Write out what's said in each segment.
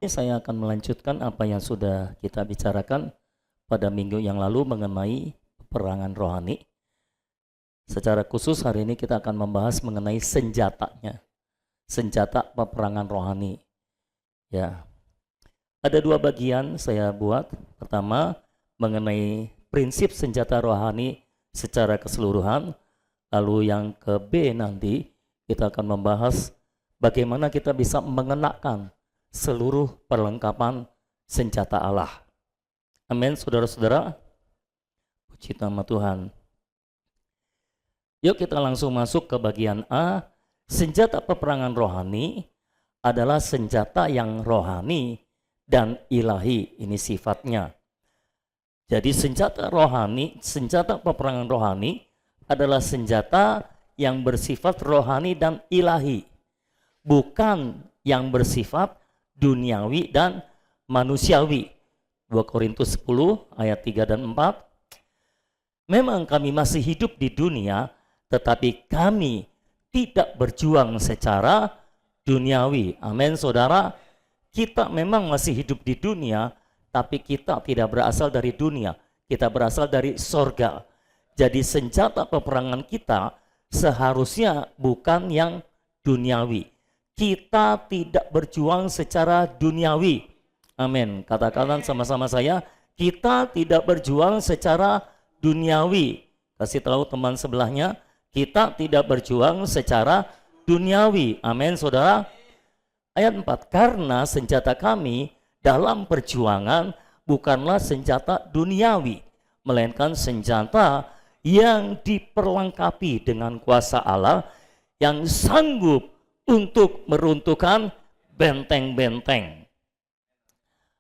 Saya akan melanjutkan apa yang sudah kita bicarakan pada minggu yang lalu mengenai peperangan rohani. Secara khusus hari ini kita akan membahas mengenai senjatanya, senjata peperangan rohani. Ya, ada dua bagian saya buat. Pertama, mengenai prinsip senjata rohani secara keseluruhan. Lalu yang ke B nanti kita akan membahas bagaimana kita bisa mengenakan seluruh perlengkapan senjata Allah. Amin, saudara-saudara. Puji nama Tuhan. Yuk kita langsung masuk ke bagian A. Senjata peperangan rohani adalah senjata yang rohani dan ilahi. Ini sifatnya. Jadi senjata rohani, senjata peperangan rohani adalah senjata yang bersifat rohani dan ilahi. Bukan yang bersifat duniawi dan manusiawi. 2 Korintus 10 ayat 3 dan 4. Memang kami masih hidup di dunia, tetapi kami tidak berjuang secara duniawi. Amin, saudara. Kita memang masih hidup di dunia, tapi kita tidak berasal dari dunia. Kita berasal dari sorga. Jadi senjata peperangan kita seharusnya bukan yang duniawi. Kita tidak berjuang secara duniawi. Amin. Katakan sama-sama saya, kita tidak berjuang secara duniawi. Kasih tahu teman sebelahnya, kita tidak berjuang secara duniawi. Amin, saudara. Ayat 4, karena senjata kami dalam perjuangan bukanlah senjata duniawi, melainkan senjata yang diperlengkapi dengan kuasa Allah yang sanggup untuk meruntuhkan benteng-benteng.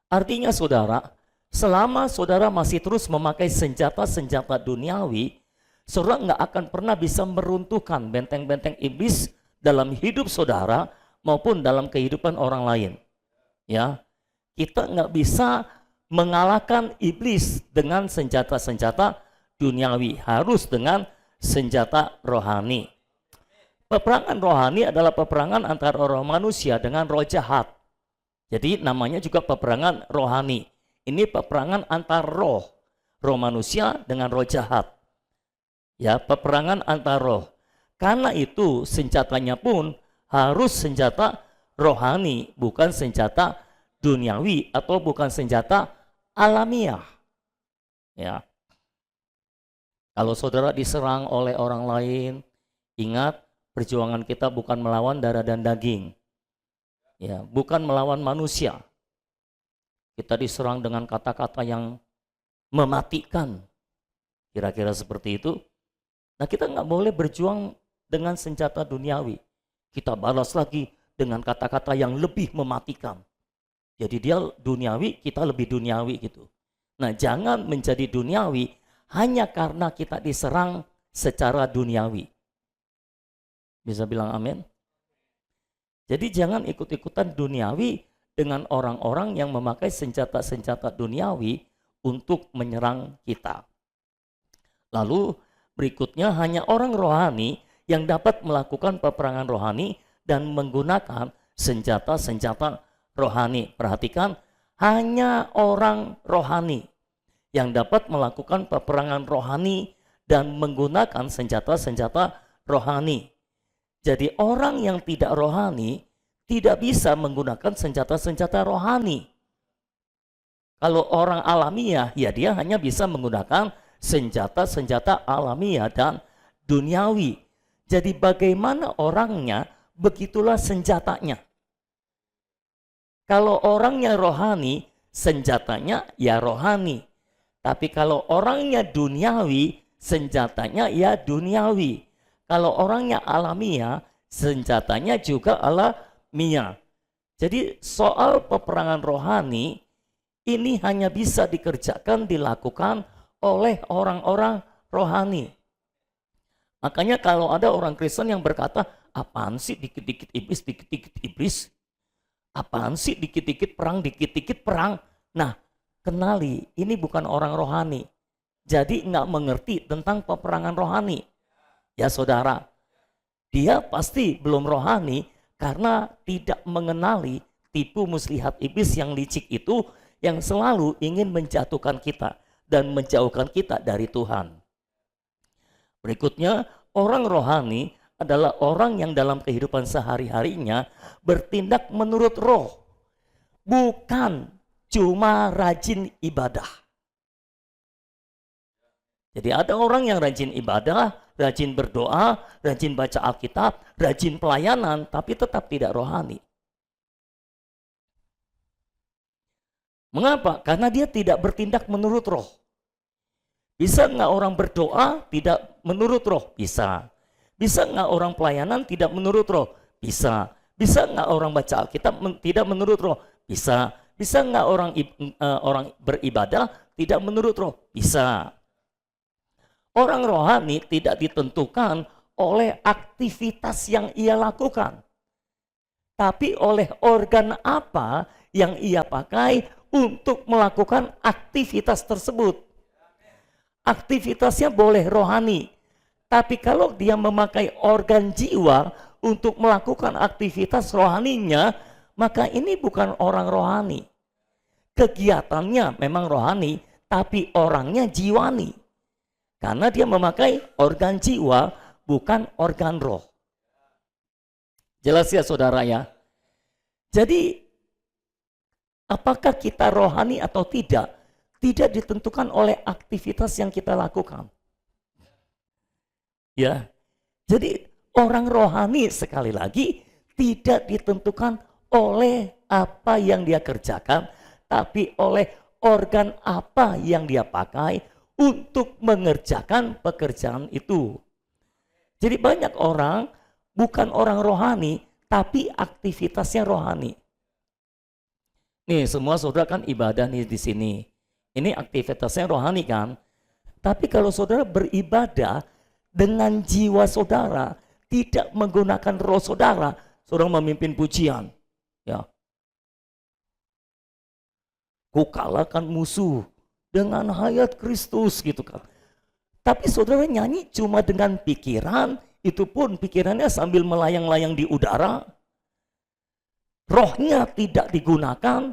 Artinya saudara, selama saudara masih terus memakai senjata-senjata duniawi, saudara nggak akan pernah bisa meruntuhkan benteng-benteng iblis dalam hidup saudara maupun dalam kehidupan orang lain. Ya, kita nggak bisa mengalahkan iblis dengan senjata-senjata duniawi, harus dengan senjata rohani. Peperangan rohani adalah peperangan antara roh manusia dengan roh jahat. Jadi namanya juga peperangan rohani. Ini peperangan antar roh manusia dengan roh jahat. Ya, peperangan antar roh. Karena itu senjatanya pun harus senjata rohani, bukan senjata duniawi atau bukan senjata alamiah. Ya. Kalau saudara diserang oleh orang lain, ingat perjuangan kita bukan melawan darah dan daging. Ya, bukan melawan manusia. Kita diserang dengan kata-kata yang mematikan. Kira-kira seperti itu. Nah, kita nggak boleh berjuang dengan senjata duniawi. Kita balas lagi dengan kata-kata yang lebih mematikan. Jadi dia duniawi, kita lebih duniawi gitu. Nah, jangan menjadi duniawi hanya karena kita diserang secara duniawi. Bisa bilang amin? Jadi jangan ikut-ikutan duniawi dengan orang-orang yang memakai senjata-senjata duniawi untuk menyerang kita. Lalu berikutnya hanya orang rohani yang dapat melakukan peperangan rohani dan menggunakan senjata-senjata rohani. Perhatikan, hanya orang rohani yang dapat melakukan peperangan rohani dan menggunakan senjata-senjata rohani. Jadi orang yang tidak rohani tidak bisa menggunakan senjata-senjata rohani. Kalau orang alamiah, ya dia hanya bisa menggunakan senjata-senjata alamiah dan duniawi. Jadi bagaimana orangnya, begitulah senjatanya. Kalau orangnya rohani, senjatanya ya rohani. Tapi kalau orangnya duniawi, senjatanya ya duniawi. Kalau orangnya alamiah, senjatanya juga alamiah. Jadi soal peperangan rohani, ini hanya bisa dikerjakan, dilakukan oleh orang-orang rohani. Makanya kalau ada orang Kristen yang berkata, apaan sih dikit-dikit iblis, dikit-dikit iblis? Apaan sih dikit-dikit perang, dikit-dikit perang? Nah, kenali, ini bukan orang rohani. Jadi nggak mengerti tentang peperangan rohani. Ya saudara, dia pasti belum rohani karena tidak mengenali tipu muslihat iblis yang licik itu, yang selalu ingin menjatuhkan kita dan menjauhkan kita dari Tuhan. Berikutnya, orang rohani adalah orang yang dalam kehidupan sehari-harinya bertindak menurut roh, bukan cuma rajin ibadah. Jadi ada orang yang rajin ibadah, rajin berdoa, rajin baca Alkitab, rajin pelayanan, tapi tetap tidak rohani. Mengapa? Karena dia tidak bertindak menurut roh. Bisa nggak orang berdoa tidak menurut roh? Bisa. Bisa nggak orang pelayanan tidak menurut roh? Bisa. Bisa nggak orang baca Alkitab tidak menurut roh? Bisa. Bisa nggak orang beribadah tidak menurut roh? Bisa. Orang rohani tidak ditentukan oleh aktivitas yang ia lakukan, tapi oleh organ apa yang ia pakai untuk melakukan aktivitas tersebut. Aktivitasnya boleh rohani, tapi kalau dia memakai organ jiwa untuk melakukan aktivitas rohaninya, maka ini bukan orang rohani. Kegiatannya memang rohani, tapi orangnya jiwani. Karena dia memakai organ jiwa, bukan organ roh. Jelas ya saudara ya? Jadi, apakah kita rohani atau tidak, tidak ditentukan oleh aktivitas yang kita lakukan. Ya, jadi orang rohani sekali lagi tidak ditentukan oleh apa yang dia kerjakan, tapi oleh organ apa yang dia pakai untuk mengerjakan pekerjaan itu. Jadi banyak orang bukan orang rohani, tapi aktivitasnya rohani. Nih semua saudara kan ibadah nih di sini. Ini aktivitasnya rohani kan. Tapi kalau saudara beribadah dengan jiwa saudara, tidak menggunakan roh saudara, saudara memimpin pujian. Ya. Kukalahkan musuh dengan hayat Kristus gitu kan. Tapi saudara nyanyi cuma dengan pikiran, itu pun pikirannya sambil melayang-layang di udara. Rohnya tidak digunakan,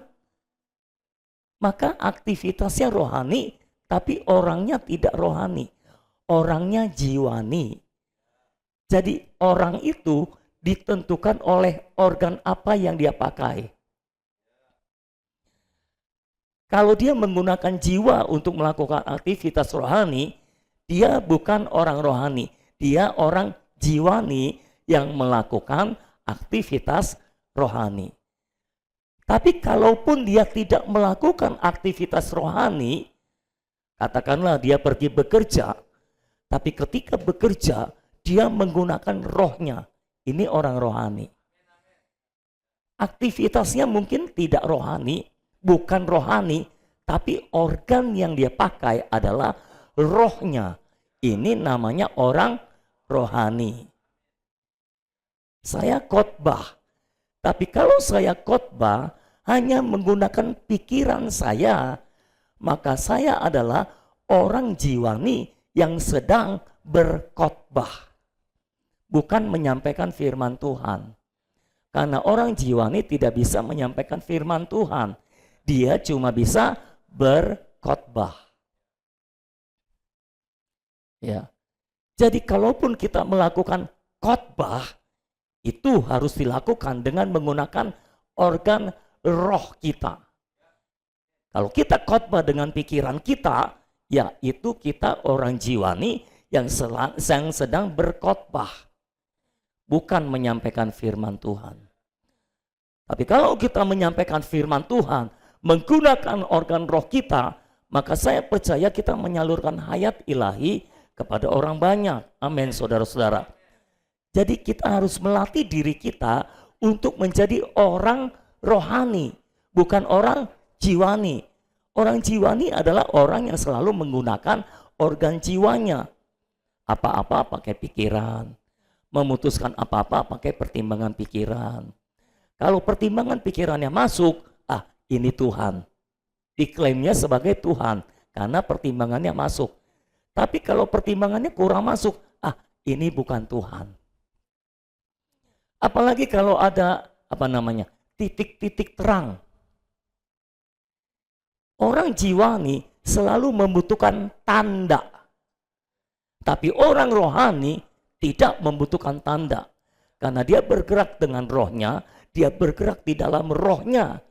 maka aktivitasnya rohani, tapi orangnya tidak rohani. Orangnya jiwani. Jadi orang itu ditentukan oleh organ apa yang dia pakai. Kalau dia menggunakan jiwa untuk melakukan aktivitas rohani, dia bukan orang rohani. Dia orang jiwani yang melakukan aktivitas rohani. Tapi kalaupun dia tidak melakukan aktivitas rohani, katakanlah dia pergi bekerja, tapi ketika bekerja dia menggunakan rohnya. Ini orang rohani. Aktivitasnya mungkin tidak rohani, bukan rohani, tapi organ yang dia pakai adalah rohnya. Ini namanya orang rohani. Saya khotbah, tapi kalau saya khotbah hanya menggunakan pikiran saya, maka saya adalah orang jiwani yang sedang berkhotbah, bukan menyampaikan firman Tuhan. Karena orang jiwani tidak bisa menyampaikan firman Tuhan. Dia cuma bisa berkhotbah. Ya. Jadi kalaupun kita melakukan khotbah, itu harus dilakukan dengan menggunakan organ roh kita. Kalau kita khotbah dengan pikiran kita, ya itu kita orang jiwani yang sedang berkhotbah, bukan menyampaikan firman Tuhan. Tapi kalau kita menyampaikan firman Tuhan, menggunakan organ roh kita, maka saya percaya kita menyalurkan hayat ilahi kepada orang banyak. Amin, saudara-saudara. Jadi kita harus melatih diri kita untuk menjadi orang rohani, bukan orang jiwani. Orang jiwani adalah orang yang selalu menggunakan organ jiwanya. Apa-apa pakai pikiran, memutuskan apa-apa pakai pertimbangan pikiran. Kalau pertimbangan pikirannya masuk, ini Tuhan. Diklaimnya sebagai Tuhan karena pertimbangannya masuk. Tapi kalau pertimbangannya kurang masuk, ini bukan Tuhan. Apalagi kalau ada titik-titik terang. Orang jiwani selalu membutuhkan tanda. Tapi orang rohani tidak membutuhkan tanda. Karena dia bergerak dengan rohnya, dia bergerak di dalam rohnya.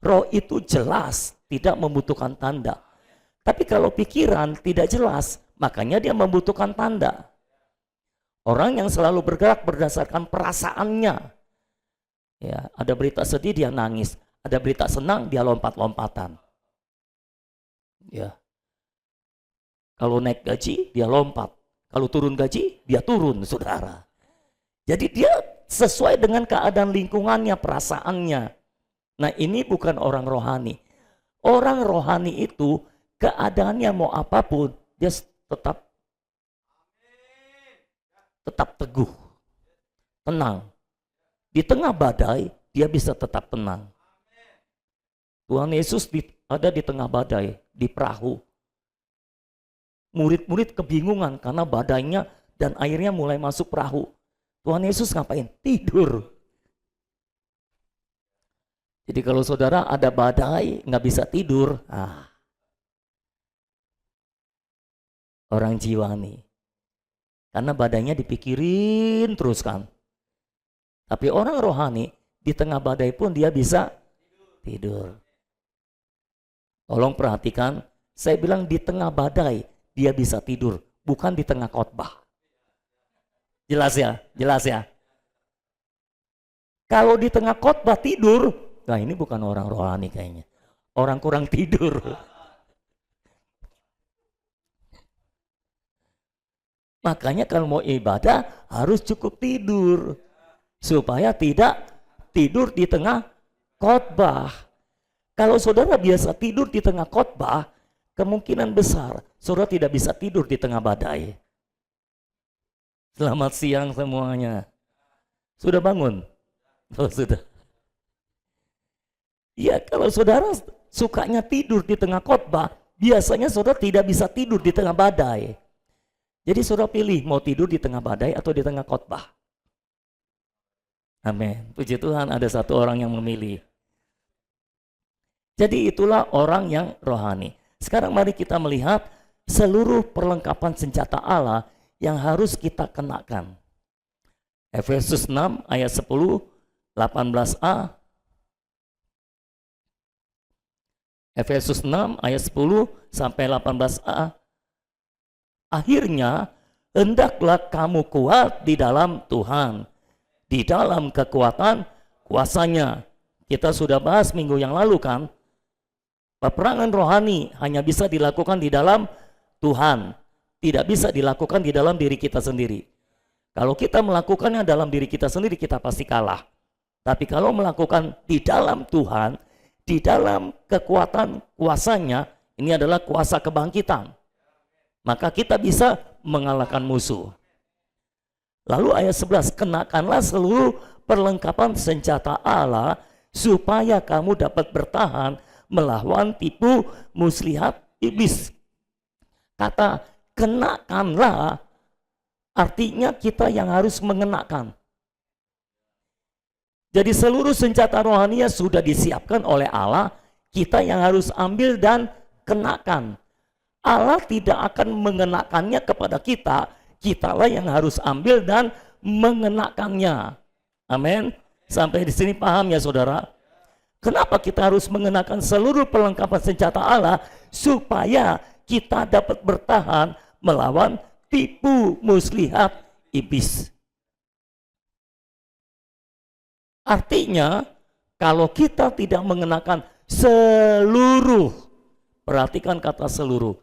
Roh itu jelas, tidak membutuhkan tanda. Tapi kalau pikiran tidak jelas, makanya dia membutuhkan tanda. Orang yang selalu bergerak berdasarkan perasaannya. Ya, ada berita sedih dia nangis, ada berita senang dia lompat-lompatan. Ya. Kalau naik gaji dia lompat, kalau turun gaji dia turun, saudara. Jadi dia sesuai dengan keadaan lingkungannya, perasaannya. Nah, ini bukan orang rohani. Orang rohani itu keadaannya mau apapun dia tetap teguh, tenang. Di tengah badai dia bisa tetap tenang. Tuhan Yesus ada di tengah badai, di perahu. Murid-murid kebingungan karena badainya dan airnya mulai masuk perahu. Tuhan Yesus ngapain? Tidur. Jadi kalau saudara ada badai nggak bisa tidur, orang jiwani. Karena badainya dipikirin terus kan. Tapi orang rohani di tengah badai pun dia bisa tidur. Tolong perhatikan, saya bilang di tengah badai dia bisa tidur, bukan di tengah khotbah. Jelas ya? Jelas ya? Kalau di tengah khotbah tidur, nah ini bukan orang rohani kayaknya. Orang kurang tidur. Makanya kalau mau ibadah harus cukup tidur. Supaya tidak tidur di tengah khotbah. Kalau saudara biasa tidur di tengah khotbah, kemungkinan besar saudara tidak bisa tidur di tengah badai. Selamat siang semuanya. Sudah bangun? Oh, sudah. Ya, kalau saudara sukanya tidur di tengah khotbah, biasanya saudara tidak bisa tidur di tengah badai. Jadi saudara pilih mau tidur di tengah badai atau di tengah khotbah. Amin. Puji Tuhan ada satu orang yang memilih. Jadi itulah orang yang rohani. Sekarang mari kita melihat seluruh perlengkapan senjata Allah yang harus kita kenakan. Efesus 6 ayat 10, 18a. Efesus 6 ayat 10 sampai 18a. Akhirnya hendaklah kamu kuat di dalam Tuhan, di dalam kekuatan kuasanya. Kita sudah bahas minggu yang lalu kan, peperangan rohani hanya bisa dilakukan di dalam Tuhan, tidak bisa dilakukan di dalam diri kita sendiri. Kalau kita melakukannya dalam diri kita sendiri, kita pasti kalah. Tapi kalau melakukan di dalam Tuhan, di dalam kekuatan kuasanya, ini adalah kuasa kebangkitan, maka kita bisa mengalahkan musuh. Lalu ayat 11, kenakanlah seluruh perlengkapan senjata Allah supaya kamu dapat bertahan melawan tipu muslihat iblis. Kata kenakanlah artinya kita yang harus mengenakan. Jadi seluruh senjata rohania sudah disiapkan oleh Allah, kita yang harus ambil dan kenakan. Allah tidak akan mengenakannya kepada kita, kitalah yang harus ambil dan mengenakannya. Amin. Sampai di sini paham ya saudara? Kenapa kita harus mengenakan seluruh perlengkapan senjata Allah? Supaya kita dapat bertahan melawan tipu muslihat iblis. Artinya kalau kita tidak mengenakan seluruh, perhatikan kata seluruh,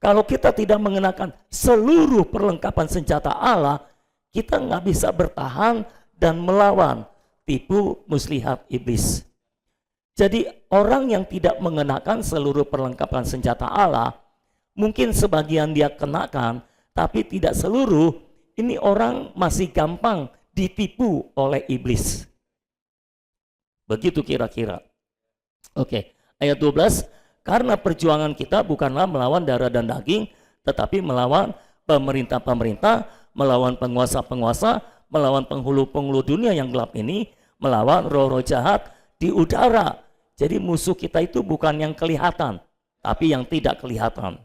kalau kita tidak mengenakan seluruh perlengkapan senjata Allah, kita nggak bisa bertahan dan melawan tipu muslihat iblis. Jadi orang yang tidak mengenakan seluruh perlengkapan senjata Allah, mungkin sebagian dia kenakan, tapi tidak seluruh. Ini orang masih gampang ditipu oleh iblis. Begitu kira-kira. Oke, ayat 12. Karena perjuangan kita bukanlah melawan darah dan daging, tetapi melawan pemerintah-pemerintah, melawan penguasa-penguasa, melawan penghulu-penghulu dunia yang gelap ini, melawan roh-roh jahat di udara. Jadi musuh kita itu bukan yang kelihatan, tapi yang tidak kelihatan.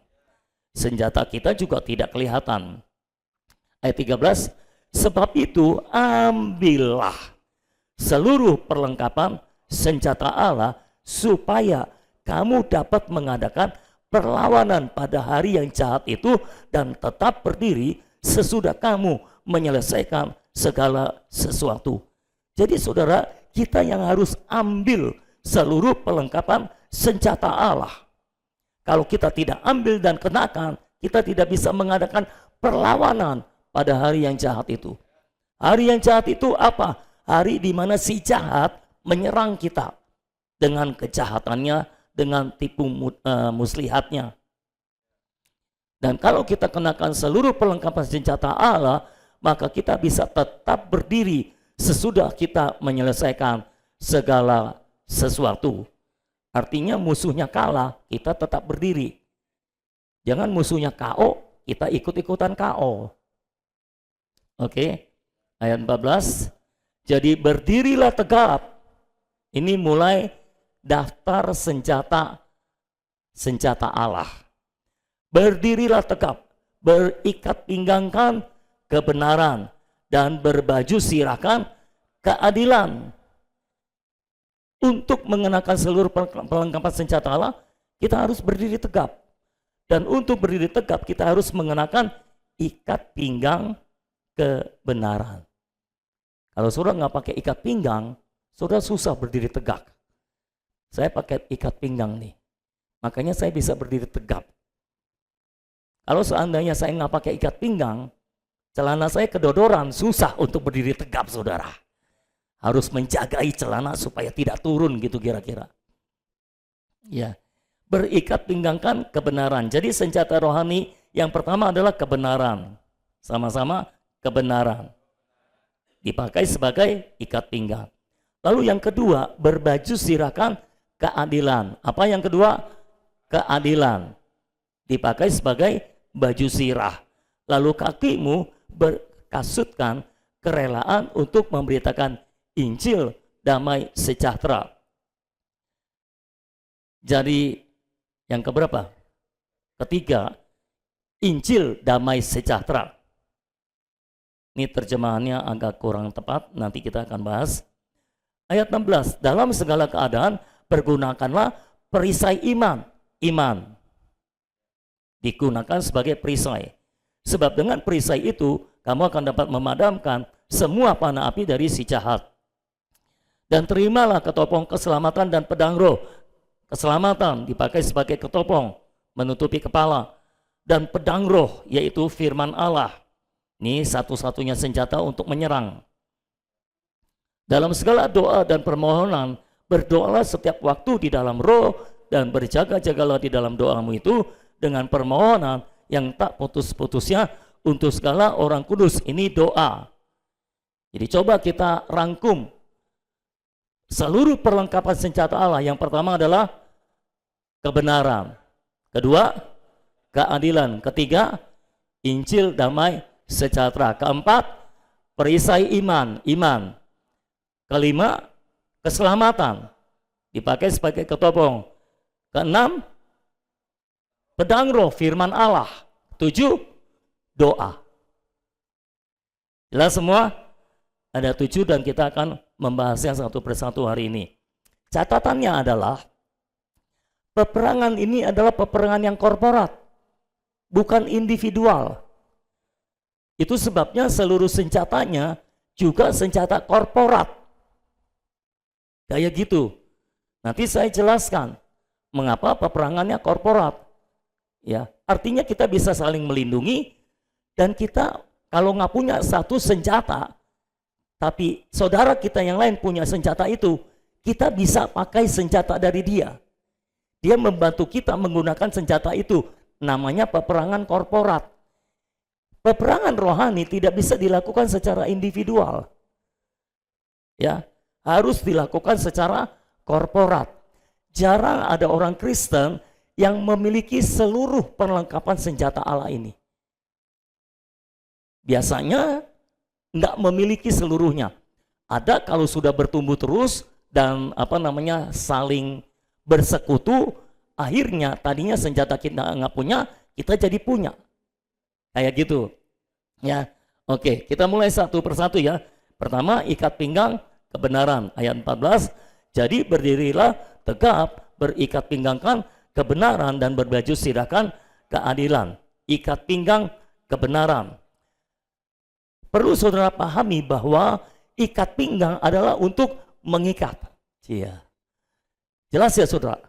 Senjata kita juga tidak kelihatan. Ayat 13, sebab itu ambillah seluruh perlengkapan senjata Allah supaya kamu dapat mengadakan perlawanan pada hari yang jahat itu dan tetap berdiri sesudah kamu menyelesaikan segala sesuatu. Jadi saudara, kita yang harus ambil seluruh perlengkapan senjata Allah. Kalau kita tidak ambil dan kenakan, kita tidak bisa mengadakan perlawanan pada hari yang jahat itu. Hari yang jahat itu apa? Hari di mana si jahat menyerang kita dengan kejahatannya, dengan tipu muslihatnya. Dan kalau kita kenakan seluruh perlengkapan senjata Allah, maka kita bisa tetap berdiri sesudah kita menyelesaikan segala sesuatu. Artinya musuhnya kalah, kita tetap berdiri. Jangan musuhnya KO, kita ikut-ikutan KO. Oke, ayat 14. Jadi berdirilah tegap. Ini mulai daftar senjata Allah. Berdirilah tegap, berikat pinggangkan kebenaran, dan berbaju sirahkan keadilan. Untuk mengenakan seluruh perlengkapan senjata Allah, kita harus berdiri tegap. Dan untuk berdiri tegap, kita harus mengenakan ikat pinggang kebenaran. Kalau saudara nggak pakai ikat pinggang, saudara susah berdiri tegak. Saya pakai ikat pinggang nih, makanya saya bisa berdiri tegap. Kalau seandainya saya nggak pakai ikat pinggang, celana saya kedodoran, susah untuk berdiri tegap, saudara. Harus menjagai celana supaya tidak turun gitu kira-kira. Ya, berikat pinggangkan kebenaran. Jadi senjata rohani yang pertama adalah kebenaran. Sama-sama kebenaran. Dipakai sebagai ikat pinggang. Lalu yang kedua, berbaju sirahkan keadilan. Apa yang kedua? Keadilan. Dipakai sebagai baju sirah. Lalu kakimu berkasutkan kerelaan untuk memberitakan Injil damai sejahtera. Jadi yang keberapa? Ketiga, Injil damai sejahtera. Ini terjemahannya agak kurang tepat, nanti kita akan bahas. Ayat 16, dalam segala keadaan pergunakanlah perisai iman. Iman digunakan sebagai perisai. Sebab dengan perisai itu kamu akan dapat memadamkan semua panah api dari si jahat. Dan terimalah ketopong keselamatan dan pedang roh. Keselamatan dipakai sebagai ketopong menutupi kepala. Dan pedang roh yaitu firman Allah. Ini satu-satunya senjata untuk menyerang. Dalam segala doa dan permohonan, berdoalah setiap waktu di dalam roh dan berjaga-jagalah di dalam doamu itu dengan permohonan yang tak putus-putusnya untuk segala orang kudus. Ini doa. Jadi coba kita rangkum seluruh perlengkapan senjata Allah. Yang pertama adalah kebenaran. Kedua, keadilan. Ketiga, Injil damai sejahtera. Keempat, perisai iman. Kelima, keselamatan. Dipakai sebagai ketopong. Keenam, pedang roh, firman Allah. 7, doa. Jelas semua? Ada 7 dan kita akan membahasnya satu persatu hari ini. Catatannya adalah peperangan ini adalah peperangan yang korporat, bukan individual. Itu sebabnya seluruh senjatanya juga senjata korporat. Kayak gitu. Nanti saya jelaskan mengapa peperangannya korporat. Ya, artinya kita bisa saling melindungi dan kita kalau nggak punya satu senjata, tapi saudara kita yang lain punya senjata itu, kita bisa pakai senjata dari dia. Dia membantu kita menggunakan senjata itu. Namanya peperangan korporat. Peperangan rohani tidak bisa dilakukan secara individual. Ya, harus dilakukan secara korporat. Jarang ada orang Kristen yang memiliki seluruh perlengkapan senjata Allah ini. Biasanya nggak memiliki seluruhnya. Ada kalau sudah bertumbuh terus dan saling bersekutu, akhirnya tadinya senjata kita nggak punya, kita jadi punya. Kayak gitu. Ya. Oke, kita mulai satu persatu ya. Pertama, ikat pinggang kebenaran, ayat 14. Jadi berdirilah tegap, berikat pinggangkan kebenaran dan berbaju sirahkan keadilan. Ikat pinggang kebenaran. Perlu saudara pahami bahwa ikat pinggang adalah untuk mengikat. Iya. Jelas ya saudara?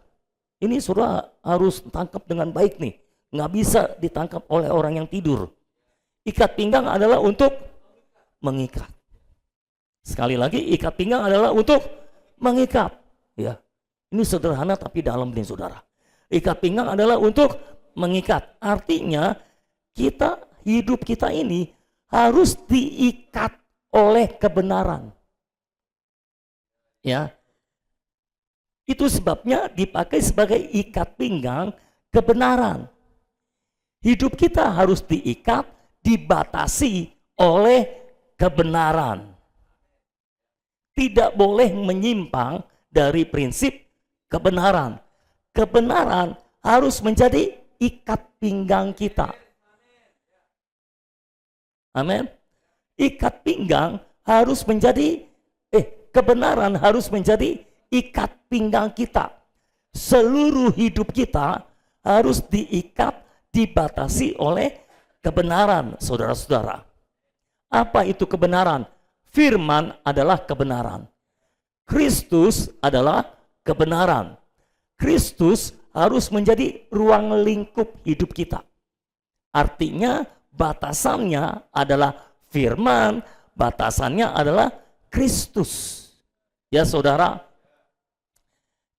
Ini saudara harus tangkap dengan baik nih. Nggak bisa ditangkap oleh orang yang tidur. Ikat pinggang adalah untuk mengikat. Sekali lagi, ikat pinggang adalah untuk mengikat. Ya. Ini sederhana tapi dalam nih saudara. Ikat pinggang adalah untuk mengikat. Artinya hidup kita ini harus diikat oleh kebenaran. Ya. Itu sebabnya dipakai sebagai ikat pinggang kebenaran. Hidup kita harus diikat, dibatasi oleh kebenaran. Tidak boleh menyimpang dari prinsip kebenaran. Kebenaran harus menjadi ikat pinggang kita. Amin. Ikat pinggang harus menjadi kebenaran harus menjadi ikat pinggang kita. Seluruh hidup kita harus diikat, dibatasi oleh kebenaran, saudara-saudara. Apa itu kebenaran? Firman adalah kebenaran. Kristus adalah kebenaran. Kristus harus menjadi ruang lingkup hidup kita. Artinya batasannya adalah firman, batasannya adalah Kristus. Ya saudara.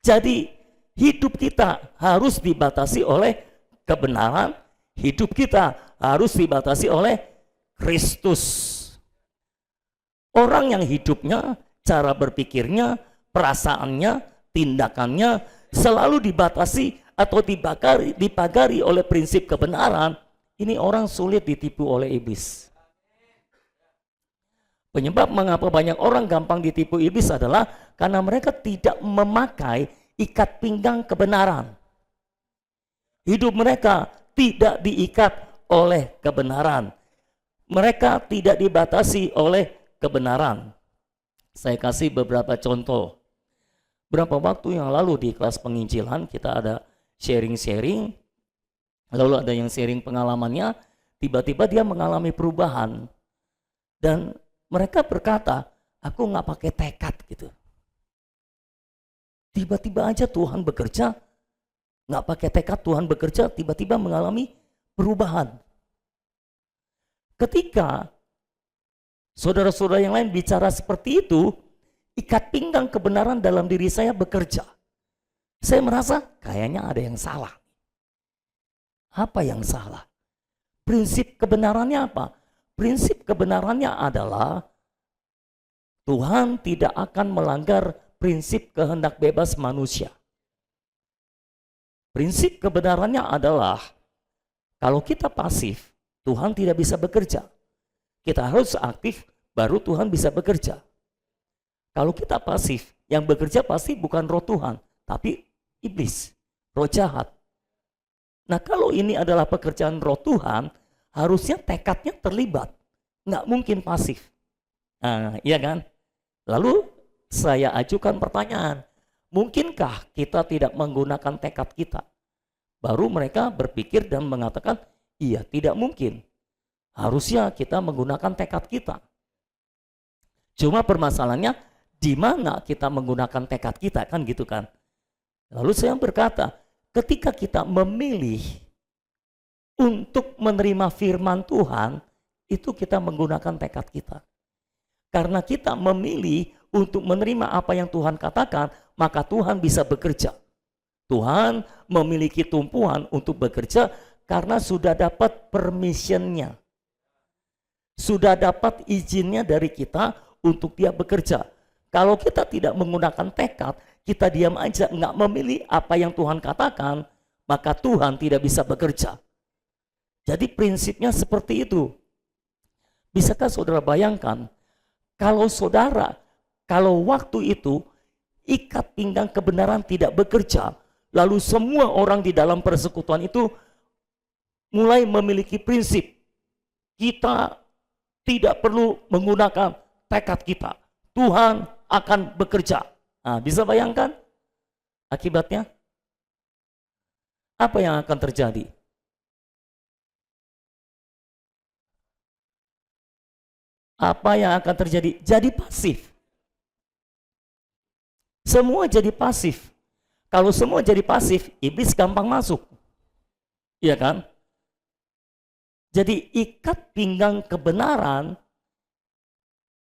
Jadi hidup kita harus dibatasi oleh kebenaran, hidup kita harus dibatasi oleh Kristus. Orang yang hidupnya, cara berpikirnya, perasaannya, tindakannya selalu dibatasi atau dipagari oleh prinsip kebenaran, ini orang sulit ditipu oleh iblis. Penyebab mengapa banyak orang gampang ditipu iblis adalah karena mereka tidak memakai ikat pinggang kebenaran. Hidup mereka tidak diikat oleh kebenaran. Mereka tidak dibatasi oleh kebenaran. Saya kasih beberapa contoh. Berapa waktu yang lalu di kelas penginjilan kita ada sharing-sharing. Lalu ada yang sharing pengalamannya, tiba-tiba dia mengalami perubahan. Dan mereka berkata, aku nggak pakai tekad gitu. Tiba-tiba aja Tuhan bekerja, nggak pakai tekad Tuhan bekerja, tiba-tiba mengalami perubahan. Ketika saudara-saudara yang lain bicara seperti itu, ikat pinggang kebenaran dalam diri saya bekerja. Saya merasa kayaknya ada yang salah. Apa yang salah? Prinsip kebenarannya apa? Prinsip kebenarannya adalah Tuhan tidak akan melanggar prinsip kehendak bebas manusia. Prinsip kebenarannya adalah kalau kita pasif, Tuhan tidak bisa bekerja. Kita harus aktif, baru Tuhan bisa bekerja. Kalau kita pasif, yang bekerja pasti bukan roh Tuhan, tapi iblis, roh jahat. Nah kalau ini adalah pekerjaan roh Tuhan, harusnya tekadnya terlibat. Nggak mungkin pasif. Nah, iya kan? Lalu saya ajukan pertanyaan, mungkinkah kita tidak menggunakan tekad kita? Baru mereka berpikir dan mengatakan, iya tidak mungkin. Harusnya kita menggunakan tekad kita. Cuma permasalahannya, di mana kita menggunakan tekad kita, kan gitu kan? Lalu saya berkata, ketika kita memilih untuk menerima firman Tuhan, itu kita menggunakan tekad kita. Karena kita memilih untuk menerima apa yang Tuhan katakan, maka Tuhan bisa bekerja. Tuhan memiliki tumpuan untuk bekerja karena sudah dapat permission-nya. Sudah dapat izinnya dari kita untuk dia bekerja. Kalau kita tidak menggunakan tekad, kita diam aja, nggak memilih apa yang Tuhan katakan, maka Tuhan tidak bisa bekerja. Jadi prinsipnya seperti itu. Bisakah saudara bayangkan, kalau saudara kalau waktu itu ikat pinggang kebenaran tidak bekerja, lalu semua orang di dalam persekutuan itu mulai memiliki prinsip, kita tidak perlu menggunakan tekad kita, Tuhan akan bekerja. Nah, bisa bayangkan akibatnya? Apa yang akan terjadi? Apa yang akan terjadi? Jadi pasif. Semua jadi pasif. Kalau semua jadi pasif, iblis gampang masuk. Iya kan? Jadi ikat pinggang kebenaran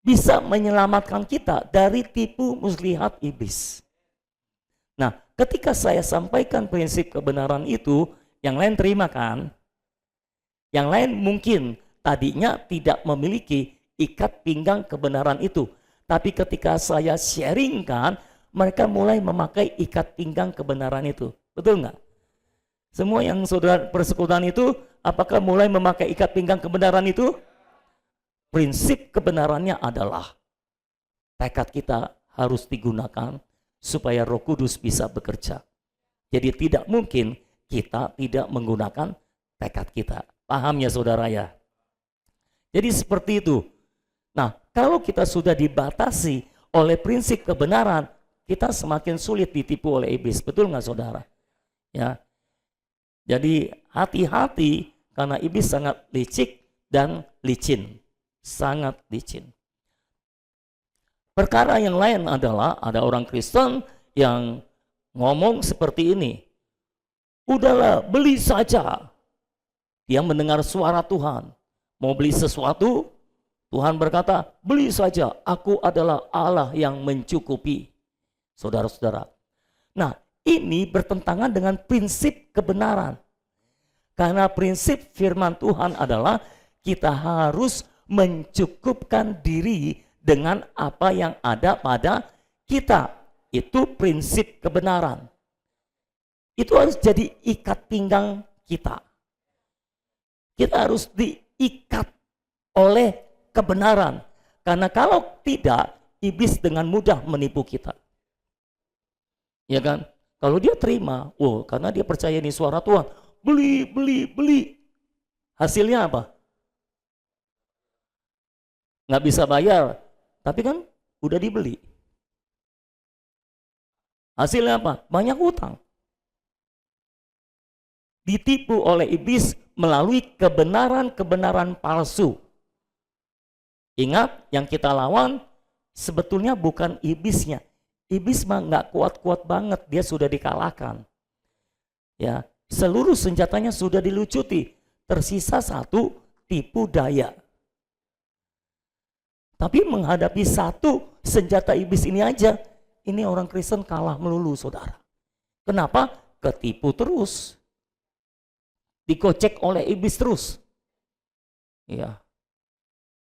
bisa menyelamatkan kita dari tipu muslihat iblis. Nah, ketika saya sampaikan prinsip kebenaran itu, yang lain terima kan? Yang lain mungkin tadinya tidak memiliki ikat pinggang kebenaran itu. Tapi ketika saya sharingkan, mereka mulai memakai ikat pinggang kebenaran itu. Betul nggak? Semua yang saudara persekutuan itu, apakah mulai memakai ikat pinggang kebenaran itu? Prinsip kebenarannya adalah tekad kita harus digunakan supaya Roh Kudus bisa bekerja. Jadi tidak mungkin kita tidak menggunakan tekad kita. Paham ya saudara ya? Jadi seperti itu. Nah, kalau kita sudah dibatasi oleh prinsip kebenaran, kita semakin sulit ditipu oleh iblis. Betul nggak saudara? Ya. Jadi hati-hati karena iblis sangat licik dan licin. Sangat licin. Perkara yang lain adalah ada orang Kristen yang ngomong seperti ini. Udahlah, beli saja. Dia mendengar suara Tuhan. Mau beli sesuatu, Tuhan berkata, beli saja, aku adalah Allah yang mencukupi. Saudara-saudara. Nah, ini bertentangan dengan prinsip kebenaran. Karena prinsip firman Tuhan adalah kita harus mencukupkan diri dengan apa yang ada pada kita. Itu prinsip kebenaran. Itu harus jadi ikat pinggang kita. Kita harus diikat oleh kebenaran. Karena kalau tidak, iblis dengan mudah menipu kita. Ya kan? Kalau dia terima, karena dia percaya ini suara Tuhan, beli. Hasilnya apa? Nggak bisa bayar, tapi kan udah dibeli. Hasilnya apa? Banyak utang. Ditipu oleh iblis melalui kebenaran-kebenaran palsu. Ingat, yang kita lawan sebetulnya bukan iblisnya. Iblis mah nggak kuat-kuat banget, dia sudah dikalahkan. Ya, seluruh senjatanya sudah dilucuti. Tersisa satu, tipu daya. Tapi menghadapi satu senjata iblis ini aja, ini orang Kristen kalah melulu, saudara. Kenapa? Ketipu terus. Dikocek oleh iblis terus. Ya.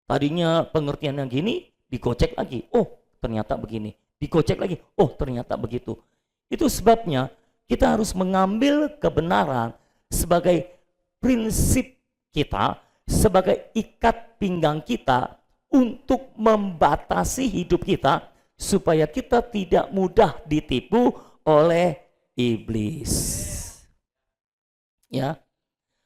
Tadinya pengertian yang gini, dikocek lagi. Oh, ternyata begini. Dikocek lagi. Oh, ternyata begitu. Itu sebabnya kita harus mengambil kebenaran sebagai prinsip kita, sebagai ikat pinggang kita untuk membatasi hidup kita supaya kita tidak mudah ditipu oleh iblis. Ya.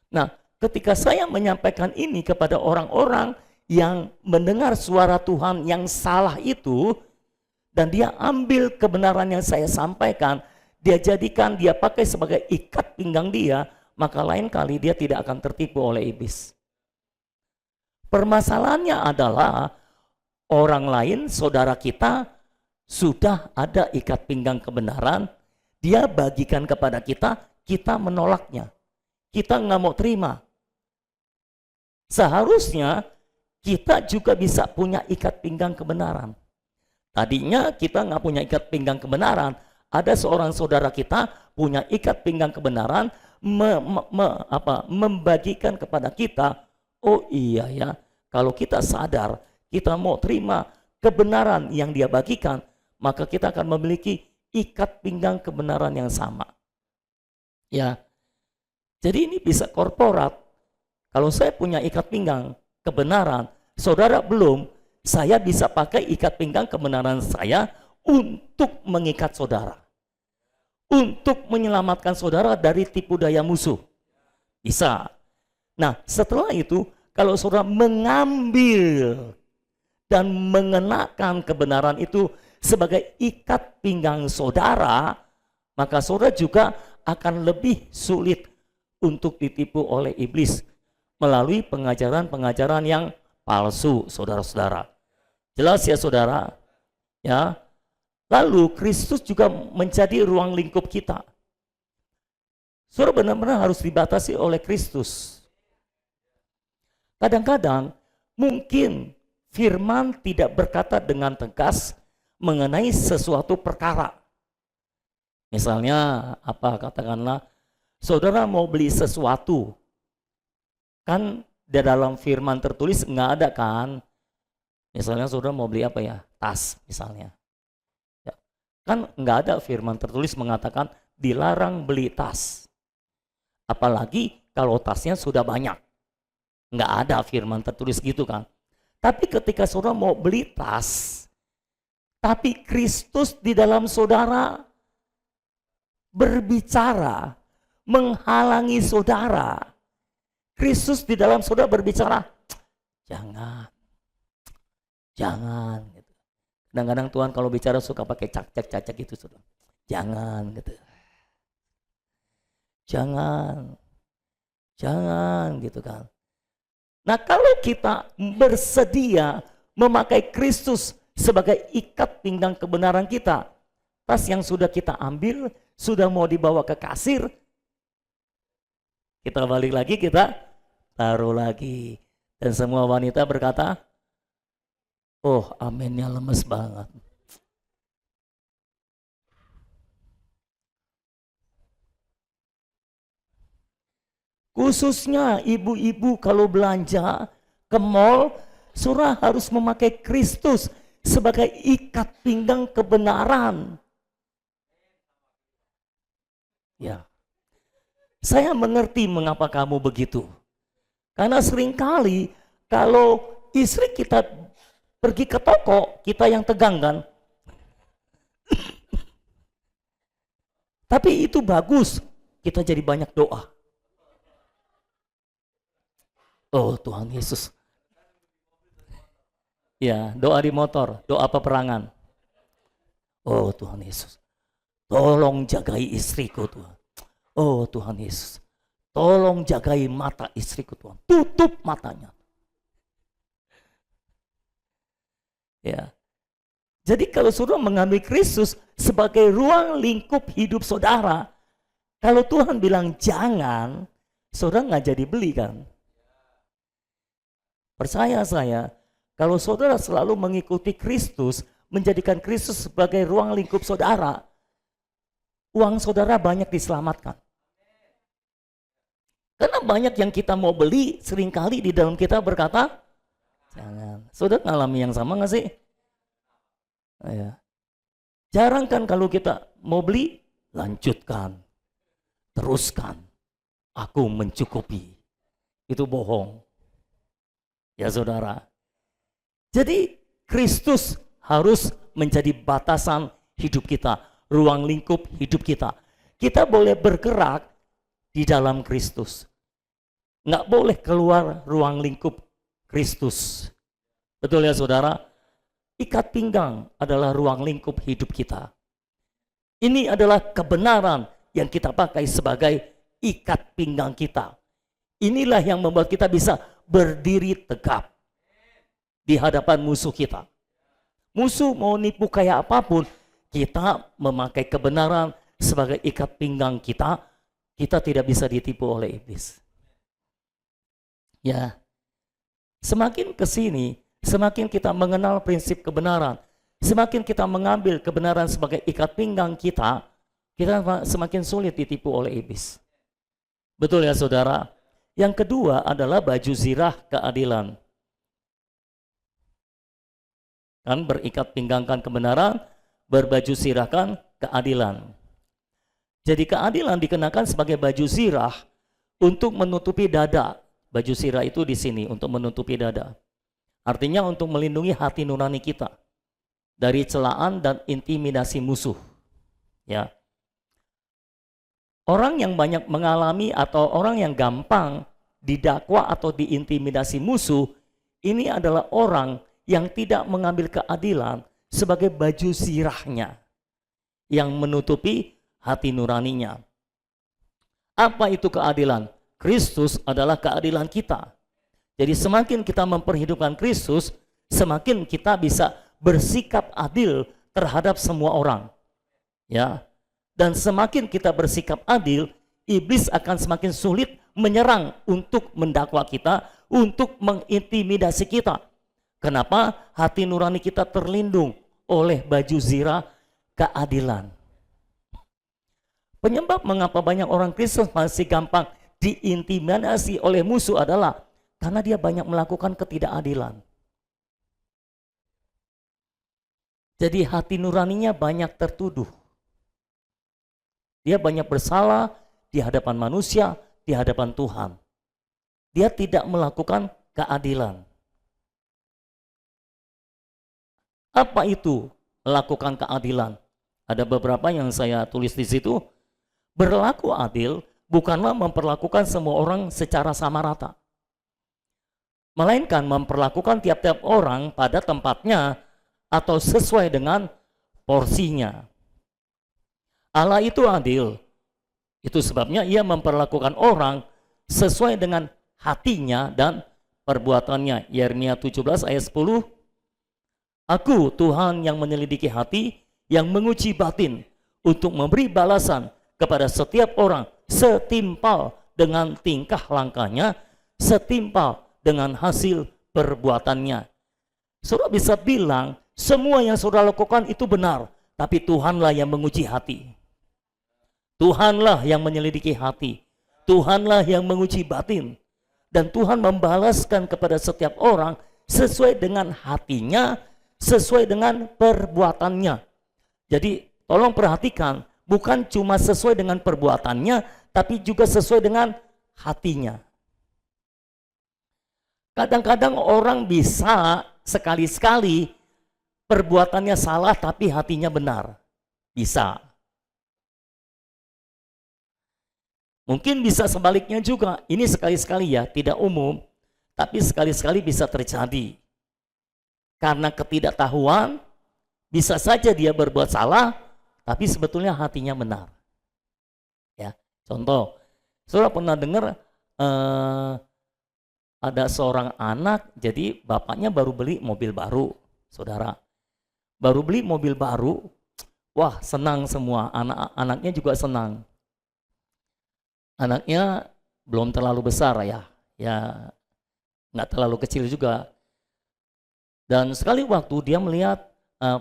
Nah, ketika saya menyampaikan ini kepada orang-orang yang mendengar suara Tuhan yang salah itu, dan dia ambil kebenaran yang saya sampaikan, dia jadikan, dia pakai sebagai ikat pinggang dia, maka lain kali dia tidak akan tertipu oleh iblis. Permasalahannya adalah orang lain, saudara kita, sudah ada ikat pinggang kebenaran, dia bagikan kepada kita, kita menolaknya. Kita nggak mau terima. Seharusnya kita juga bisa punya ikat pinggang kebenaran. Tadinya kita nggak punya ikat pinggang kebenaran. Ada seorang saudara kita punya ikat pinggang kebenaran, membagikan kepada kita. Oh iya ya, kalau kita sadar, kita mau terima kebenaran yang dia bagikan, maka kita akan memiliki ikat pinggang kebenaran yang sama. Ya, jadi ini bisa korporat. Kalau saya punya ikat pinggang kebenaran, saudara belum, Saya bisa pakai ikat pinggang kebenaran saya untuk mengikat saudara. Untuk menyelamatkan saudara dari tipu daya musuh. Bisa. Nah, setelah itu, kalau saudara mengambil dan mengenakan kebenaran itu sebagai ikat pinggang saudara, maka saudara juga akan lebih sulit untuk ditipu oleh iblis melalui pengajaran-pengajaran yang palsu, saudara-saudara. Jelas ya saudara? Ya. Lalu Kristus juga menjadi ruang lingkup kita. Saudara benar-benar harus dibatasi oleh Kristus. Kadang-kadang mungkin firman tidak berkata dengan tegas mengenai sesuatu perkara. Misalnya katakanlah saudara mau beli sesuatu. Kan di dalam firman tertulis nggak ada kan. Misalnya saudara mau beli tas misalnya. Ya. Kan nggak ada firman tertulis mengatakan dilarang beli tas. Apalagi kalau tasnya sudah banyak. Nggak ada firman tertulis gitu kan. Tapi ketika saudara mau beli tas, tapi Kristus di dalam saudara berbicara, menghalangi saudara. Kristus di dalam saudara berbicara, jangan gitu. Kadang-kadang Tuhan kalau bicara suka pakai cak-cak gitu saudara. Jangan gitu. Jangan gitu kan. Nah, kalau kita bersedia memakai Kristus sebagai ikat pinggang kebenaran kita, tas yang sudah kita ambil, sudah mau dibawa ke kasir, kita balik lagi, kita taruh lagi. Dan semua wanita berkata, oh amennya lemes banget. Khususnya ibu-ibu kalau belanja ke mall, saudara harus memakai Kristus sebagai ikat pinggang kebenaran. Ya, saya mengerti mengapa kamu begitu. Karena seringkali kalau istri kita pergi ke toko, kita yang tegang kan. Tapi itu bagus, kita jadi banyak doa. Oh Tuhan Yesus. Ya, doa di motor, doa peperangan. Oh Tuhan Yesus. Tolong jagai istriku Tuhan. Oh Tuhan Yesus. Tolong jagai mata istriku Tuhan. Tutup matanya. Ya. Jadi kalau saudara mengambil Kristus sebagai ruang lingkup hidup saudara, kalau Tuhan bilang jangan, saudara nggak jadi beli kan? Percaya saya, kalau saudara selalu mengikuti Kristus, menjadikan Kristus sebagai ruang lingkup saudara, uang saudara banyak diselamatkan. Karena banyak yang kita mau beli, seringkali di dalam kita berkata, jangan. Saudara ngalami yang sama nggak sih? Ya. Jarang kan kalau kita mau beli, lanjutkan, teruskan, aku mencukupi. Itu bohong. Ya saudara. Jadi Kristus harus menjadi batasan hidup kita, ruang lingkup hidup kita. Kita boleh bergerak di dalam Kristus. Nggak boleh keluar ruang lingkup Kristus. Betul ya saudara? Ikat pinggang adalah ruang lingkup hidup kita. Ini adalah kebenaran yang kita pakai sebagai ikat pinggang kita. Inilah yang membuat kita bisa berdiri tegap di hadapan musuh kita. Musuh mau nipu kayak apapun, kita memakai kebenaran sebagai ikat pinggang kita, kita tidak bisa ditipu oleh iblis. Ya, semakin ke sini, semakin kita mengenal prinsip kebenaran, semakin kita mengambil kebenaran sebagai ikat pinggang kita, kita semakin sulit ditipu oleh iblis. Betul ya saudara? Yang kedua adalah baju zirah keadilan. Kan berikat pinggangkan kebenaran, berbaju zirahkan keadilan. Jadi keadilan dikenakan sebagai baju zirah untuk menutupi dada. Baju zirah itu di sini untuk menutupi dada. Artinya untuk melindungi hati nurani kita dari celaan dan intimidasi musuh. Ya. Orang yang banyak mengalami atau orang yang gampang didakwa atau diintimidasi musuh, ini adalah orang yang tidak mengambil keadilan sebagai baju zirahnya yang menutupi hati nuraninya. Apa itu keadilan? Kristus adalah keadilan kita. Jadi semakin kita memperhidupkan Kristus, semakin kita bisa bersikap adil terhadap semua orang. Ya. Dan semakin kita bersikap adil, iblis akan semakin sulit menyerang untuk mendakwa kita, untuk mengintimidasi kita. Kenapa? Hati nurani kita terlindung oleh baju zirah keadilan. Penyebab mengapa banyak orang Kristen masih gampang diintimidasi oleh musuh adalah karena dia banyak melakukan ketidakadilan. Jadi hati nuraninya banyak tertuduh. Dia banyak bersalah di hadapan manusia, di hadapan Tuhan. Dia tidak melakukan keadilan. Apa itu melakukan keadilan? Ada beberapa yang saya tulis di situ. Berlaku adil bukanlah memperlakukan semua orang secara sama rata, melainkan memperlakukan tiap-tiap orang pada tempatnya atau sesuai dengan porsinya. Allah itu adil. Itu sebabnya ia memperlakukan orang sesuai dengan hatinya dan perbuatannya. Yeremia 17 ayat 10. Aku Tuhan yang menyelidiki hati, yang menguji batin untuk memberi balasan kepada setiap orang setimpal dengan tingkah langkahnya, setimpal dengan hasil perbuatannya. Saudara bisa bilang semua yang saudara lakukan itu benar, tapi Tuhanlah yang menguji hati. Tuhanlah yang menyelidiki hati. Tuhanlah yang menguji batin. Dan Tuhan membalaskan kepada setiap orang sesuai dengan hatinya, sesuai dengan perbuatannya. Jadi tolong perhatikan, bukan cuma sesuai dengan perbuatannya, tapi juga sesuai dengan hatinya. Kadang-kadang orang bisa sekali-sekali perbuatannya salah tapi hatinya benar. Bisa. Mungkin bisa sebaliknya juga. Ini sekali-sekali ya, tidak umum, tapi sekali-sekali bisa terjadi. Karena ketidaktahuan, bisa saja dia berbuat salah, tapi sebetulnya hatinya benar. Ya, contoh, saudara pernah dengar ada seorang anak, jadi bapaknya baru beli mobil baru, saudara. Baru beli mobil baru, wah senang semua, anak-anaknya juga senang. Anaknya belum terlalu besar ya nggak terlalu kecil juga. Dan sekali waktu dia melihat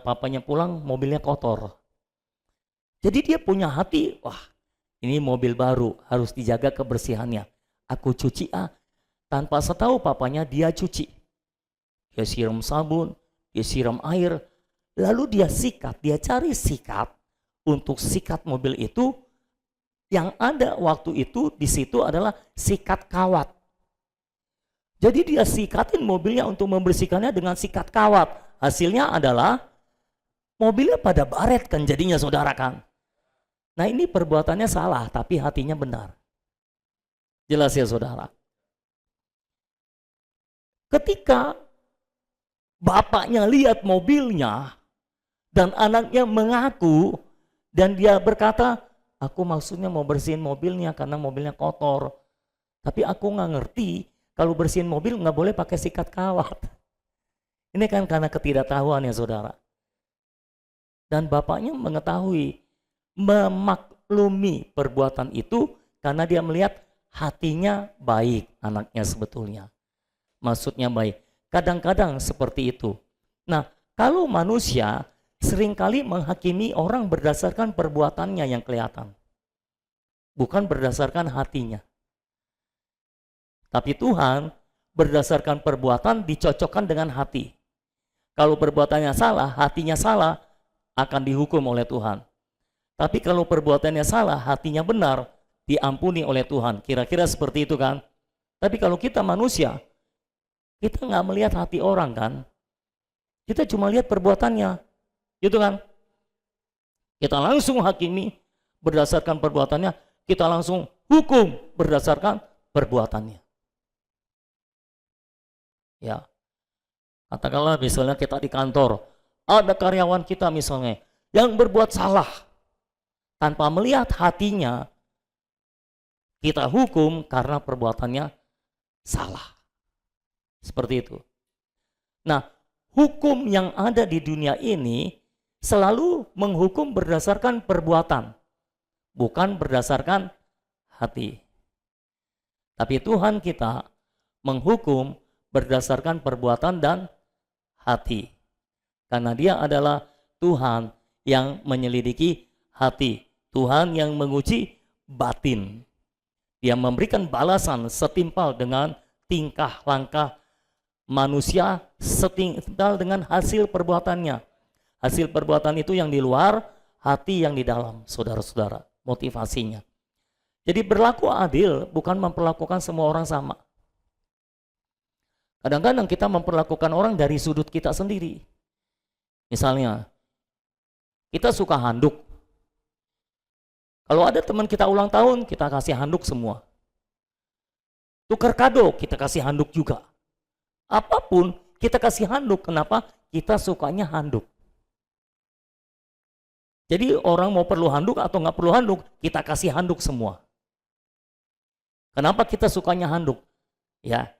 papanya pulang mobilnya kotor. Jadi dia punya hati, wah ini mobil baru harus dijaga kebersihannya. Aku cuci tanpa setahu papanya dia cuci. Dia siram sabun, dia siram air, lalu dia cari sikat untuk sikat mobil itu. Yang ada waktu itu di situ adalah sikat kawat. Jadi dia sikatin mobilnya untuk membersihkannya dengan sikat kawat. Hasilnya adalah mobilnya pada baret kan jadinya, saudara kan. Nah ini perbuatannya salah tapi hatinya benar. Jelas ya saudara. Ketika bapaknya lihat mobilnya dan anaknya mengaku dan dia berkata, aku maksudnya mau bersihin mobilnya karena mobilnya kotor. Tapi aku nggak ngerti kalau bersihin mobil nggak boleh pakai sikat kawat. Ini kan karena ketidaktahuan ya saudara. Dan bapaknya mengetahui, memaklumi perbuatan itu karena dia melihat hatinya baik anaknya sebetulnya. Maksudnya baik. Kadang-kadang seperti itu. Nah, kalau manusia seringkali menghakimi orang berdasarkan perbuatannya yang kelihatan. Bukan berdasarkan hatinya. Tapi Tuhan berdasarkan perbuatan dicocokkan dengan hati. Kalau perbuatannya salah, hatinya salah, akan dihukum oleh Tuhan. Tapi kalau perbuatannya salah, hatinya benar, diampuni oleh Tuhan. Kira-kira seperti itu kan? Tapi kalau kita manusia, kita nggak melihat hati orang kan. Kita cuma lihat perbuatannya, gitu kan. Kita langsung hakimi berdasarkan perbuatannya, kita langsung hukum berdasarkan perbuatannya. Ya, katakanlah misalnya kita di kantor, ada karyawan kita misalnya yang berbuat salah, tanpa melihat hatinya, kita hukum karena perbuatannya salah. Seperti itu. Nah, hukum yang ada di dunia ini selalu menghukum berdasarkan perbuatan, bukan berdasarkan hati. Tapi Tuhan kita menghukum berdasarkan perbuatan dan hati. Karena Dia adalah Tuhan yang menyelidiki hati. Tuhan yang menguji batin. Dia memberikan balasan setimpal dengan tingkah langkah manusia, setimpal dengan hasil perbuatannya. Hasil perbuatan itu yang di luar, hati yang di dalam, saudara-saudara, motivasinya. Jadi berlaku adil bukan memperlakukan semua orang sama. Kadang-kadang kita memperlakukan orang dari sudut kita sendiri. Misalnya, kita suka handuk. Kalau ada teman kita ulang tahun, kita kasih handuk semua. Tukar kado, kita kasih handuk juga. Apapun, kita kasih handuk. Kenapa? Kita sukanya handuk. Jadi orang mau perlu handuk atau nggak perlu handuk, kita kasih handuk semua. Kenapa kita sukanya handuk? Ya.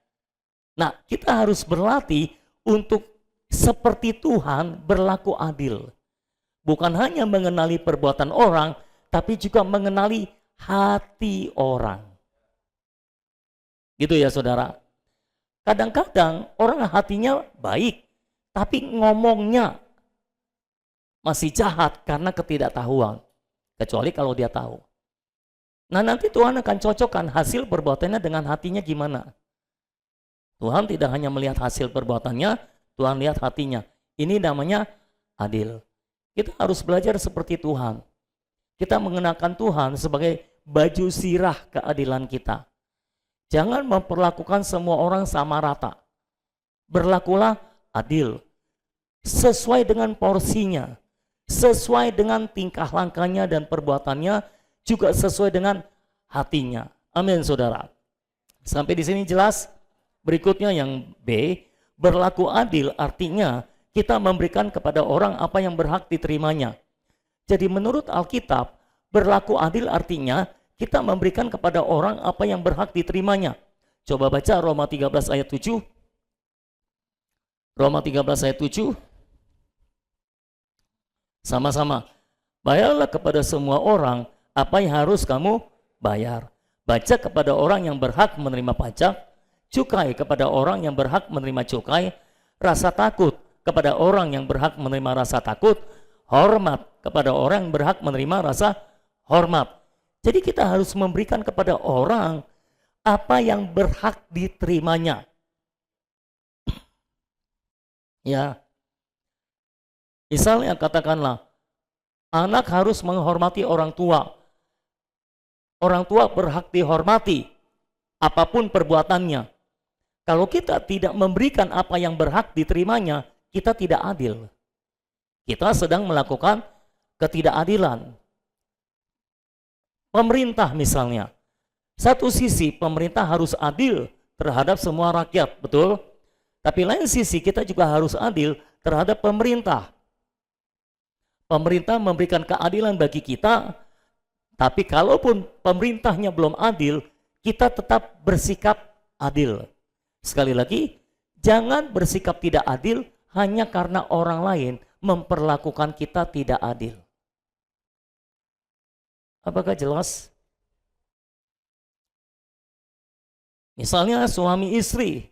Nah, kita harus berlatih untuk seperti Tuhan berlaku adil. Bukan hanya mengenali perbuatan orang, tapi juga mengenali hati orang. Gitu ya saudara. Kadang-kadang orang hatinya baik, tapi ngomongnya masih jahat karena ketidaktahuan. Kecuali kalau dia tahu. Nah nanti Tuhan akan cocokkan hasil perbuatannya dengan hatinya gimana. Tuhan tidak hanya melihat hasil perbuatannya, Tuhan lihat hatinya. Ini namanya adil. Kita harus belajar seperti Tuhan. Kita mengenakan Tuhan sebagai baju sirah keadilan kita. Jangan memperlakukan semua orang sama rata. Berlakulah adil. Sesuai dengan porsinya. Sesuai dengan tingkah langkahnya dan perbuatannya, juga sesuai dengan hatinya. Amin, saudara. Sampai di sini jelas. Berikutnya yang B, berlaku adil artinya kita memberikan kepada orang apa yang berhak diterimanya. Jadi menurut Alkitab, berlaku adil artinya kita memberikan kepada orang apa yang berhak diterimanya. Coba baca Roma 13 ayat 7. Roma 13 ayat 7. Sama-sama. Bayarlah kepada semua orang apa yang harus kamu bayar. Baca kepada orang yang berhak menerima pajak, cukai kepada orang yang berhak menerima cukai, rasa takut kepada orang yang berhak menerima rasa takut, hormat kepada orang yang berhak menerima rasa hormat. Jadi kita harus memberikan kepada orang apa yang berhak diterimanya. Ya. Misalnya katakanlah, anak harus menghormati orang tua. Orang tua berhak dihormati, apapun perbuatannya. Kalau kita tidak memberikan apa yang berhak diterimanya, kita tidak adil. Kita sedang melakukan ketidakadilan. Pemerintah misalnya, satu sisi pemerintah harus adil terhadap semua rakyat, betul? Tapi lain sisi kita juga harus adil terhadap pemerintah. Pemerintah memberikan keadilan bagi kita, tapi kalaupun pemerintahnya belum adil, kita tetap bersikap adil. Sekali lagi, jangan bersikap tidak adil hanya karena orang lain memperlakukan kita tidak adil. Apakah jelas? Misalnya suami istri.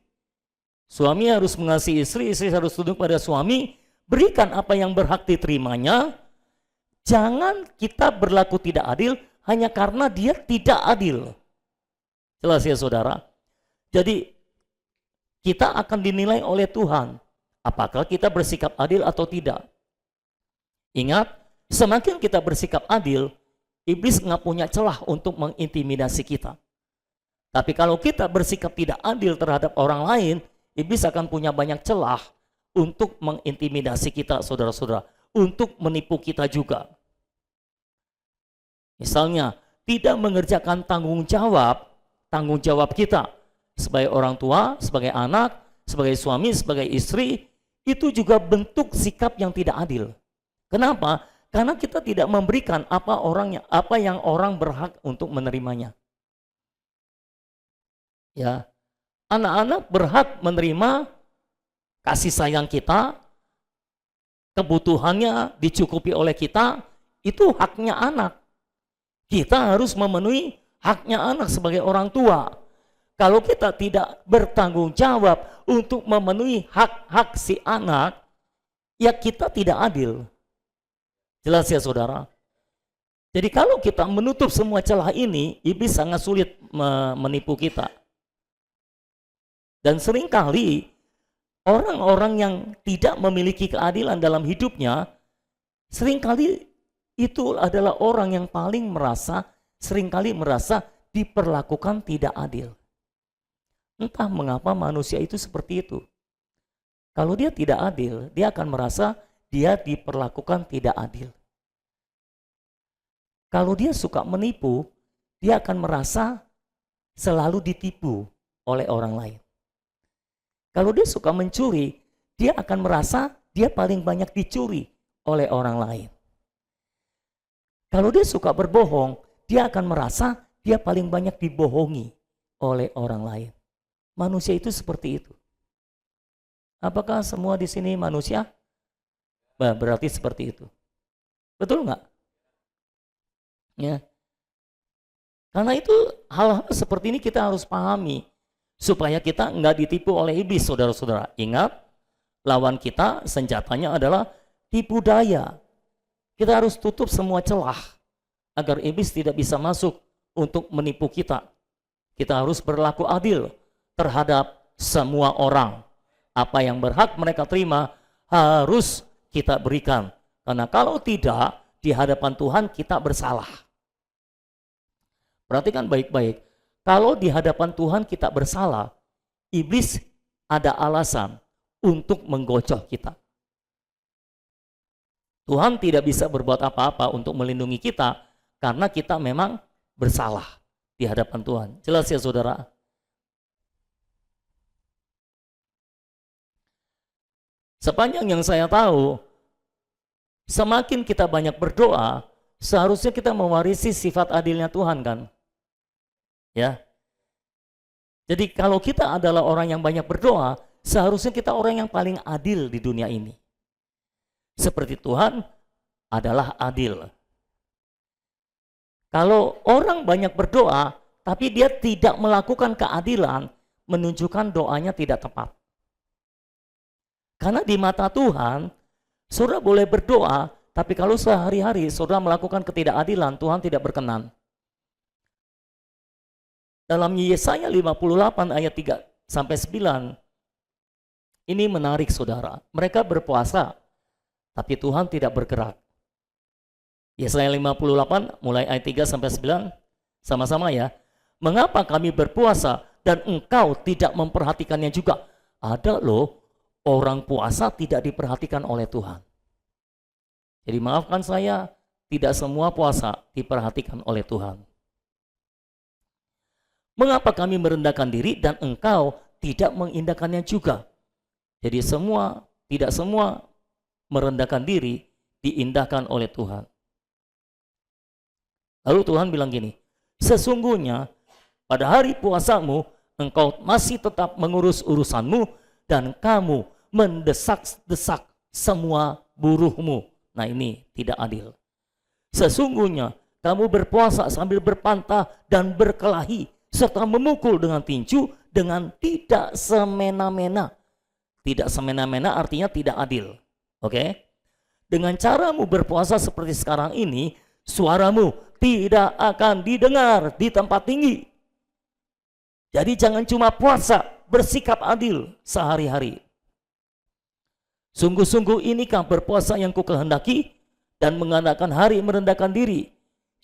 Suami harus mengasihi istri, istri harus tunduk pada suami. Berikan apa yang berhak diterimanya. Jangan kita berlaku tidak adil hanya karena dia tidak adil. Jelas ya saudara? Jadi kita akan dinilai oleh Tuhan. Apakah kita bersikap adil atau tidak? Ingat, semakin kita bersikap adil, iblis nggak punya celah untuk mengintimidasi kita. Tapi kalau kita bersikap tidak adil terhadap orang lain, iblis akan punya banyak celah untuk mengintimidasi kita, saudara-saudara, untuk menipu kita juga. Misalnya, tidak mengerjakan tanggung jawab kita sebagai orang tua, sebagai anak, sebagai suami, sebagai istri, itu juga bentuk sikap yang tidak adil. Kenapa? Karena kita tidak memberikan apa yang orang berhak untuk menerimanya. Ya, anak-anak berhak menerima kasih sayang kita, kebutuhannya dicukupi oleh kita, itu haknya anak. Kita harus memenuhi haknya anak sebagai orang tua. Kalau kita tidak bertanggung jawab untuk memenuhi hak-hak si anak, ya kita tidak adil. Jelas ya saudara? Jadi kalau kita menutup semua celah ini, iblis sangat sulit menipu kita. Dan seringkali orang-orang yang tidak memiliki keadilan dalam hidupnya, seringkali itu adalah orang yang seringkali merasa diperlakukan tidak adil. Entah mengapa manusia itu seperti itu. Kalau dia tidak adil, dia akan merasa dia diperlakukan tidak adil. Kalau dia suka menipu, dia akan merasa selalu ditipu oleh orang lain. Kalau dia suka mencuri, dia akan merasa dia paling banyak dicuri oleh orang lain. Kalau dia suka berbohong, dia akan merasa dia paling banyak dibohongi oleh orang lain. Manusia itu seperti itu. Apakah semua di sini manusia? Berarti seperti itu. Betul nggak? Ya. Karena itu hal-hal seperti ini kita harus pahami supaya kita nggak ditipu oleh iblis, saudara-saudara. Ingat, lawan kita senjatanya adalah tipu daya. Kita harus tutup semua celah agar iblis tidak bisa masuk untuk menipu kita. Kita harus berlaku adil terhadap semua orang. Apa yang berhak mereka terima harus kita berikan. Karena kalau tidak, di hadapan Tuhan kita bersalah. Perhatikan baik-baik. Kalau di hadapan Tuhan kita bersalah, iblis ada alasan untuk menggocoh kita. Tuhan tidak bisa berbuat apa-apa untuk melindungi kita karena kita memang bersalah di hadapan Tuhan. Jelas ya saudara? Sepanjang yang saya tahu, semakin kita banyak berdoa, seharusnya kita mewarisi sifat adilnya Tuhan kan? Ya. Jadi kalau kita adalah orang yang banyak berdoa, seharusnya kita orang yang paling adil di dunia ini. Seperti Tuhan adalah adil. Kalau orang banyak berdoa, tapi dia tidak melakukan keadilan, menunjukkan doanya tidak tepat. Karena di mata Tuhan, saudara boleh berdoa, tapi kalau sehari-hari saudara melakukan ketidakadilan, Tuhan tidak berkenan. Dalam Yesaya 58 ayat 3-9, ini menarik saudara. Mereka berpuasa, tapi Tuhan tidak bergerak. Yesaya 58 mulai ayat 3-9, sama-sama ya. Mengapa kami berpuasa dan engkau tidak memperhatikannya juga? Ada loh, orang puasa tidak diperhatikan oleh Tuhan. Jadi maafkan saya, tidak semua puasa diperhatikan oleh Tuhan. Mengapa kami merendahkan diri dan engkau tidak mengindahkannya juga? Jadi tidak semua merendahkan diri diindahkan oleh Tuhan. Lalu Tuhan bilang gini, sesungguhnya pada hari puasamu engkau masih tetap mengurus urusanmu dan kamu mendesak-desak semua buruhmu. Nah ini tidak adil. Sesungguhnya kamu berpuasa sambil berpantah dan berkelahi serta memukul dengan tinju dengan tidak semena-mena. Tidak semena-mena artinya tidak adil. Oke? Dengan caramu berpuasa seperti sekarang ini, suaramu tidak akan didengar di tempat tinggi. Jadi jangan cuma puasa, bersikap adil sehari-hari. Sungguh-sungguh inikah berpuasa yang kukehendaki dan mengadakan hari merendahkan diri.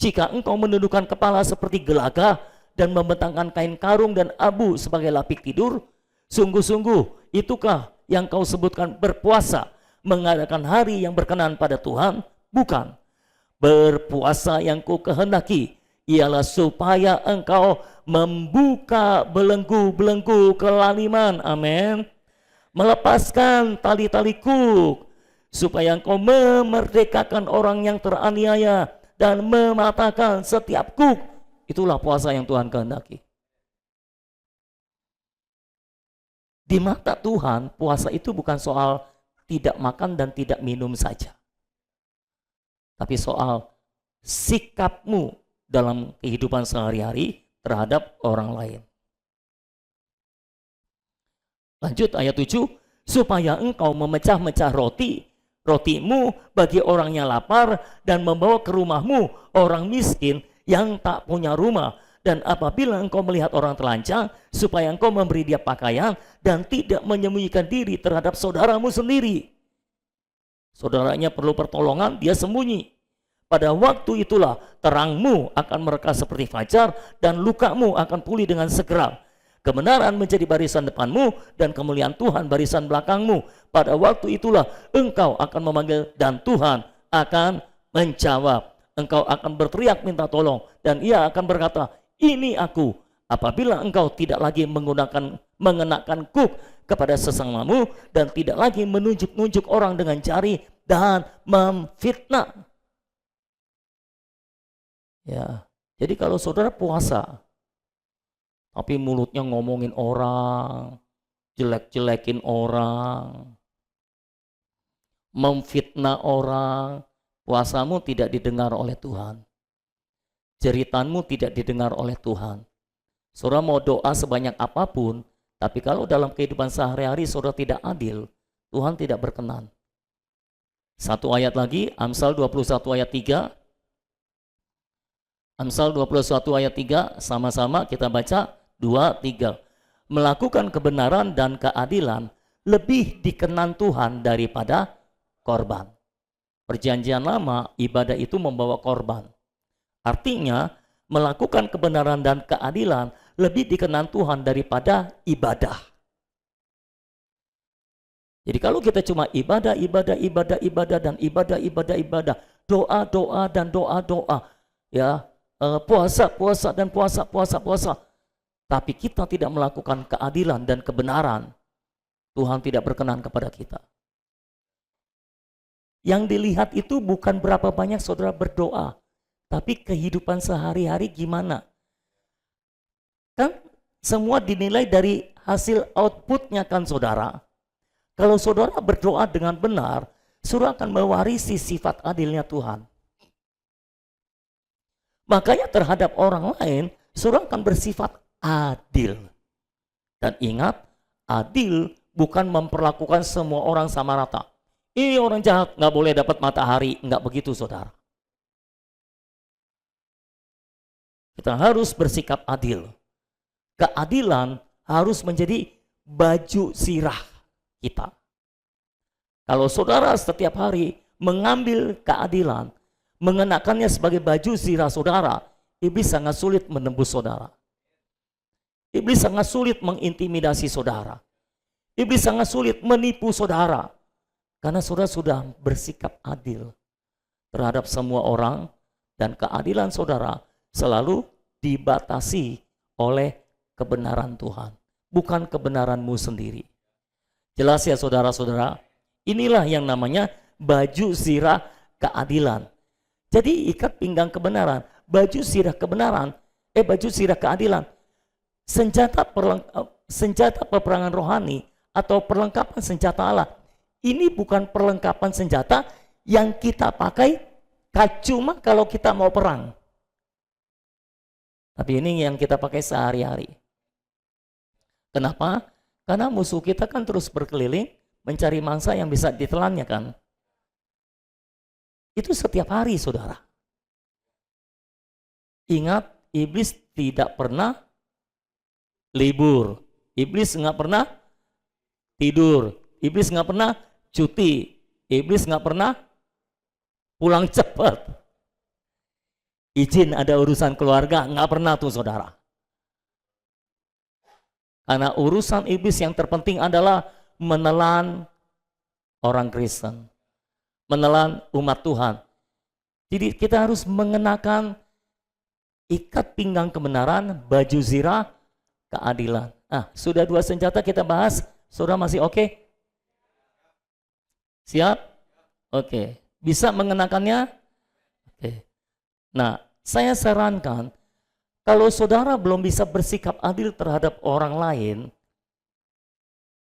Jika engkau menundukkan kepala seperti gelagah dan membentangkan kain karung dan abu sebagai lapik tidur, sungguh-sungguh itukah yang kau sebutkan berpuasa, mengadakan hari yang berkenan pada Tuhan? Bukan. Berpuasa yang ku kehendaki ialah supaya engkau membuka belenggu-belenggu kelaliman. Amin. Melepaskan tali-tali kuk, supaya engkau memerdekakan orang yang teraniaya dan mematahkan setiap kuk. Itulah puasa yang Tuhan kehendaki. Di mata Tuhan, puasa itu bukan soal tidak makan dan tidak minum saja, tapi soal sikapmu dalam kehidupan sehari-hari terhadap orang lain. Lanjut ayat 7, supaya engkau memecah-mecah rotimu bagi orang yang lapar, dan membawa ke rumahmu orang miskin yang tak punya rumah. Dan apabila engkau melihat orang telanjang, supaya engkau memberi dia pakaian, dan tidak menyembunyikan diri terhadap saudaramu sendiri. Saudaranya perlu pertolongan, dia sembunyi. Pada waktu itulah terangmu akan mereka seperti fajar, dan lukamu akan pulih dengan segera. Kebenaran menjadi barisan depanmu, dan kemuliaan Tuhan barisan belakangmu. Pada waktu itulah engkau akan memanggil, dan Tuhan akan menjawab. Engkau akan berteriak minta tolong, dan ia akan berkata, ini aku. Apabila engkau tidak lagi mengenakan kuk kepada sesamamu, dan tidak lagi menunjuk-nunjuk orang dengan jari dan memfitnah. Ya, jadi kalau saudara puasa, tapi mulutnya ngomongin orang, jelek-jelekin orang, memfitnah orang, puasamu tidak didengar oleh Tuhan. Jeritanmu tidak didengar oleh Tuhan. Saudara mau doa sebanyak apapun, tapi kalau dalam kehidupan sehari-hari saudara tidak adil, Tuhan tidak berkenan. Satu ayat lagi, Amsal 21 ayat 3. Amsal 21 ayat 3, sama-sama kita baca 2, 3. Melakukan kebenaran dan keadilan lebih dikenan Tuhan daripada korban. Perjanjian lama, ibadah itu membawa korban. Artinya, melakukan kebenaran dan keadilan lebih dikenan Tuhan daripada ibadah. Jadi kalau kita cuma ibadah, dan ibadah, doa dan doa, ya, puasa dan puasa, tapi kita tidak melakukan keadilan dan kebenaran, Tuhan tidak berkenan kepada kita. Yang dilihat itu bukan berapa banyak saudara berdoa, tapi kehidupan sehari-hari gimana? Kan semua dinilai dari hasil outputnya kan saudara. Kalau saudara berdoa dengan benar, saudara akan mewarisi sifat adilnya Tuhan. Makanya terhadap orang lain, saudara akan bersifat adil. Dan ingat, adil bukan memperlakukan semua orang sama rata. Ini orang jahat, nggak boleh dapat matahari. Nggak begitu saudara. Kita harus bersikap adil. Keadilan harus menjadi baju sirah kita. Kalau saudara setiap hari mengambil keadilan, mengenakannya sebagai baju sirah saudara, iblis sangat sulit menembus saudara. Iblis sangat sulit mengintimidasi saudara. Iblis sangat sulit menipu saudara. Karena saudara sudah bersikap adil terhadap semua orang, dan keadilan saudara selalu dibatasi oleh kebenaran Tuhan, bukan kebenaranmu sendiri. Jelas ya saudara-saudara? Inilah yang namanya baju sirah keadilan. Jadi ikat pinggang kebenaran, baju sirah kebenaran, baju sirah keadilan. Senjata peperangan rohani atau perlengkapan senjata Allah. Ini bukan perlengkapan senjata yang kita pakai cuma kalau kita mau perang. Tapi ini yang kita pakai sehari-hari. Kenapa? Karena musuh kita kan terus berkeliling mencari mangsa yang bisa ditelannya kan. Itu setiap hari saudara. Ingat, iblis tidak pernah libur. Iblis nggak pernah tidur. Iblis nggak pernah cuti. Iblis nggak pernah pulang cepat. Izin ada urusan keluarga, nggak pernah tuh saudara. Karena urusan iblis yang terpenting adalah menelan orang Kristen, menelan umat Tuhan. Jadi kita harus mengenakan ikat pinggang kebenaran, baju zirah keadilan. Sudah 2 senjata kita bahas, saudara masih oke? Siap? Oke. Bisa mengenakannya? Oke. Nah, saya sarankan, kalau saudara belum bisa bersikap adil terhadap orang lain,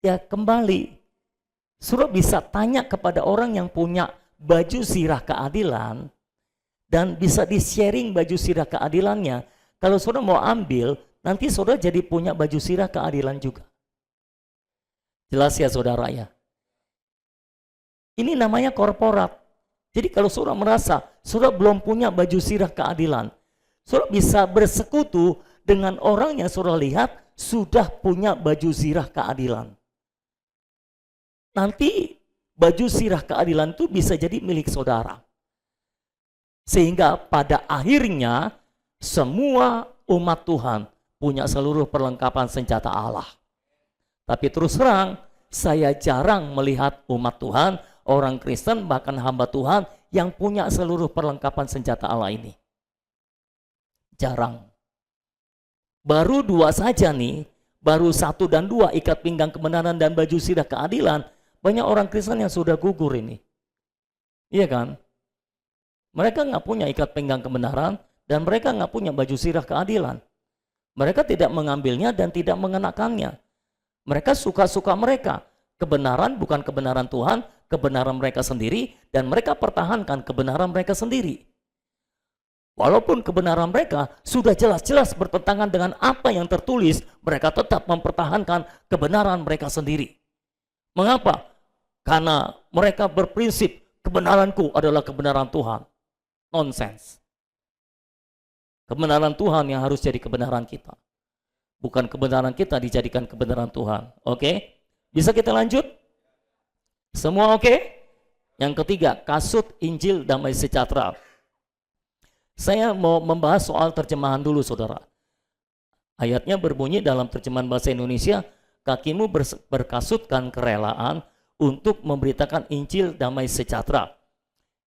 ya kembali, saudara bisa tanya kepada orang yang punya baju zirah keadilan, dan bisa di-sharing baju zirah keadilannya. Kalau saudara mau ambil, nanti saudara jadi punya baju zirah keadilan juga. Jelas ya saudara ya? Ini namanya korporat. Jadi kalau saudara merasa saudara belum punya baju zirah keadilan, saudara bisa bersekutu dengan orang yang saudara lihat sudah punya baju zirah keadilan. Nanti baju zirah keadilan itu bisa jadi milik saudara. Sehingga pada akhirnya semua umat Tuhan punya seluruh perlengkapan senjata Allah. Tapi terus terang, saya jarang melihat umat Tuhan, orang Kristen, bahkan hamba Tuhan yang punya seluruh perlengkapan senjata Allah ini. Jarang. Baru 2 saja nih, baru 1 dan 2, ikat pinggang kebenaran dan baju zirah keadilan. Banyak orang Kristen yang sudah gugur ini. Iya kan? Mereka nggak punya ikat pinggang kebenaran dan mereka nggak punya baju zirah keadilan. Mereka tidak mengambilnya dan tidak mengenakannya. Mereka suka-suka mereka. Kebenaran bukan kebenaran Tuhan, kebenaran mereka sendiri, dan mereka pertahankan kebenaran mereka sendiri. Walaupun kebenaran mereka sudah jelas-jelas bertentangan dengan apa yang tertulis, mereka tetap mempertahankan kebenaran mereka sendiri. Mengapa? Karena mereka berprinsip kebenaranku adalah kebenaran Tuhan. Nonsense. Kebenaran Tuhan yang harus jadi kebenaran kita. Bukan kebenaran kita dijadikan kebenaran Tuhan. Oke? Bisa kita lanjut? Semua oke? Yang ketiga, kasut Injil damai sejahtera. Saya mau membahas soal terjemahan dulu, saudara. Ayatnya berbunyi dalam terjemahan bahasa Indonesia, kakimu berkasutkan kerelaan untuk memberitakan Injil damai sejahtera.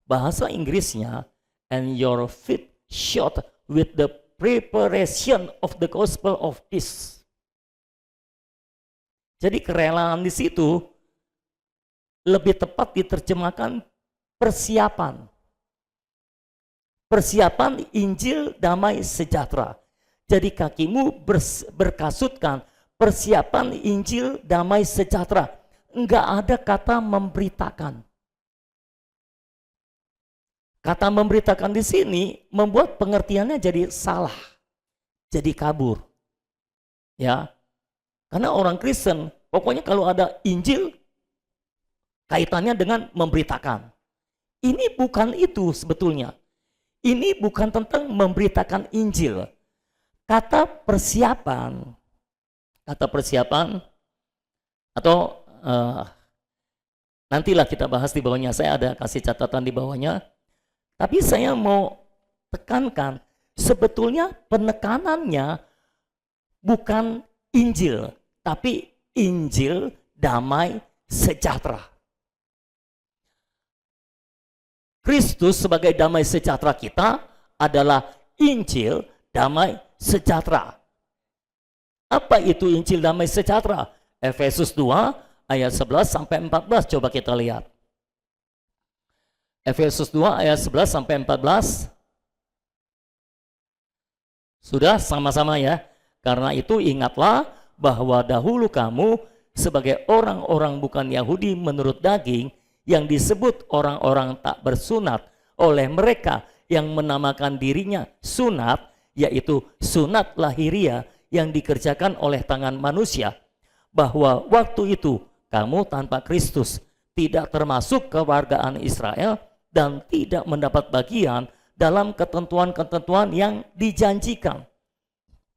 Bahasa Inggrisnya, and your feet shod with the preparation of the gospel of peace. Jadi kerelaan di situ lebih tepat diterjemahkan persiapan. Persiapan Injil damai sejahtera. Jadi kakimu berkasutkan persiapan Injil damai sejahtera. Enggak ada kata memberitakan. Kata memberitakan di sini membuat pengertiannya jadi salah, jadi kabur. Ya, karena orang Kristen, pokoknya kalau ada Injil, kaitannya dengan memberitakan. Ini bukan itu sebetulnya. Ini bukan tentang memberitakan Injil. Kata persiapan atau nantilah kita bahas di bawahnya. Saya ada kasih catatan di bawahnya. Tapi saya mau tekankan, sebetulnya penekanannya bukan Injil, tapi Injil damai sejahtera. Kristus sebagai damai sejahtera kita adalah Injil damai sejahtera. Apa itu Injil damai sejahtera? Efesus 2 ayat 11 sampai 14, coba kita lihat. Efesus 2 ayat 11 sampai 14. Sudah sama-sama ya. Karena itu ingatlah bahwa dahulu kamu sebagai orang-orang bukan Yahudi menurut daging yang disebut orang-orang tak bersunat oleh mereka yang menamakan dirinya sunat, yaitu sunat lahiria yang dikerjakan oleh tangan manusia, bahwa waktu itu kamu tanpa Kristus tidak termasuk kewargaan Israel dan tidak mendapat bagian dalam ketentuan-ketentuan yang dijanjikan,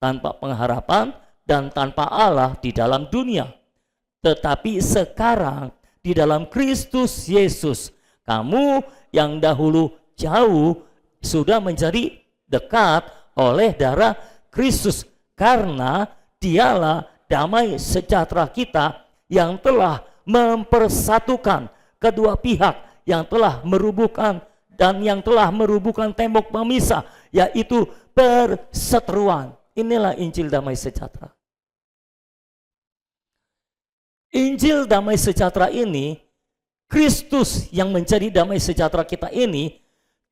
tanpa pengharapan dan tanpa Allah di dalam dunia. Tetapi sekarang di dalam Kristus Yesus, kamu yang dahulu jauh sudah menjadi dekat oleh darah Kristus, karena dialah damai sejahtera kita yang telah mempersatukan kedua pihak yang telah merubuhkan tembok pemisah, yaitu perseteruan. Inilah Injil damai sejahtera. Injil damai sejahtera ini, Kristus yang menjadi damai sejahtera kita ini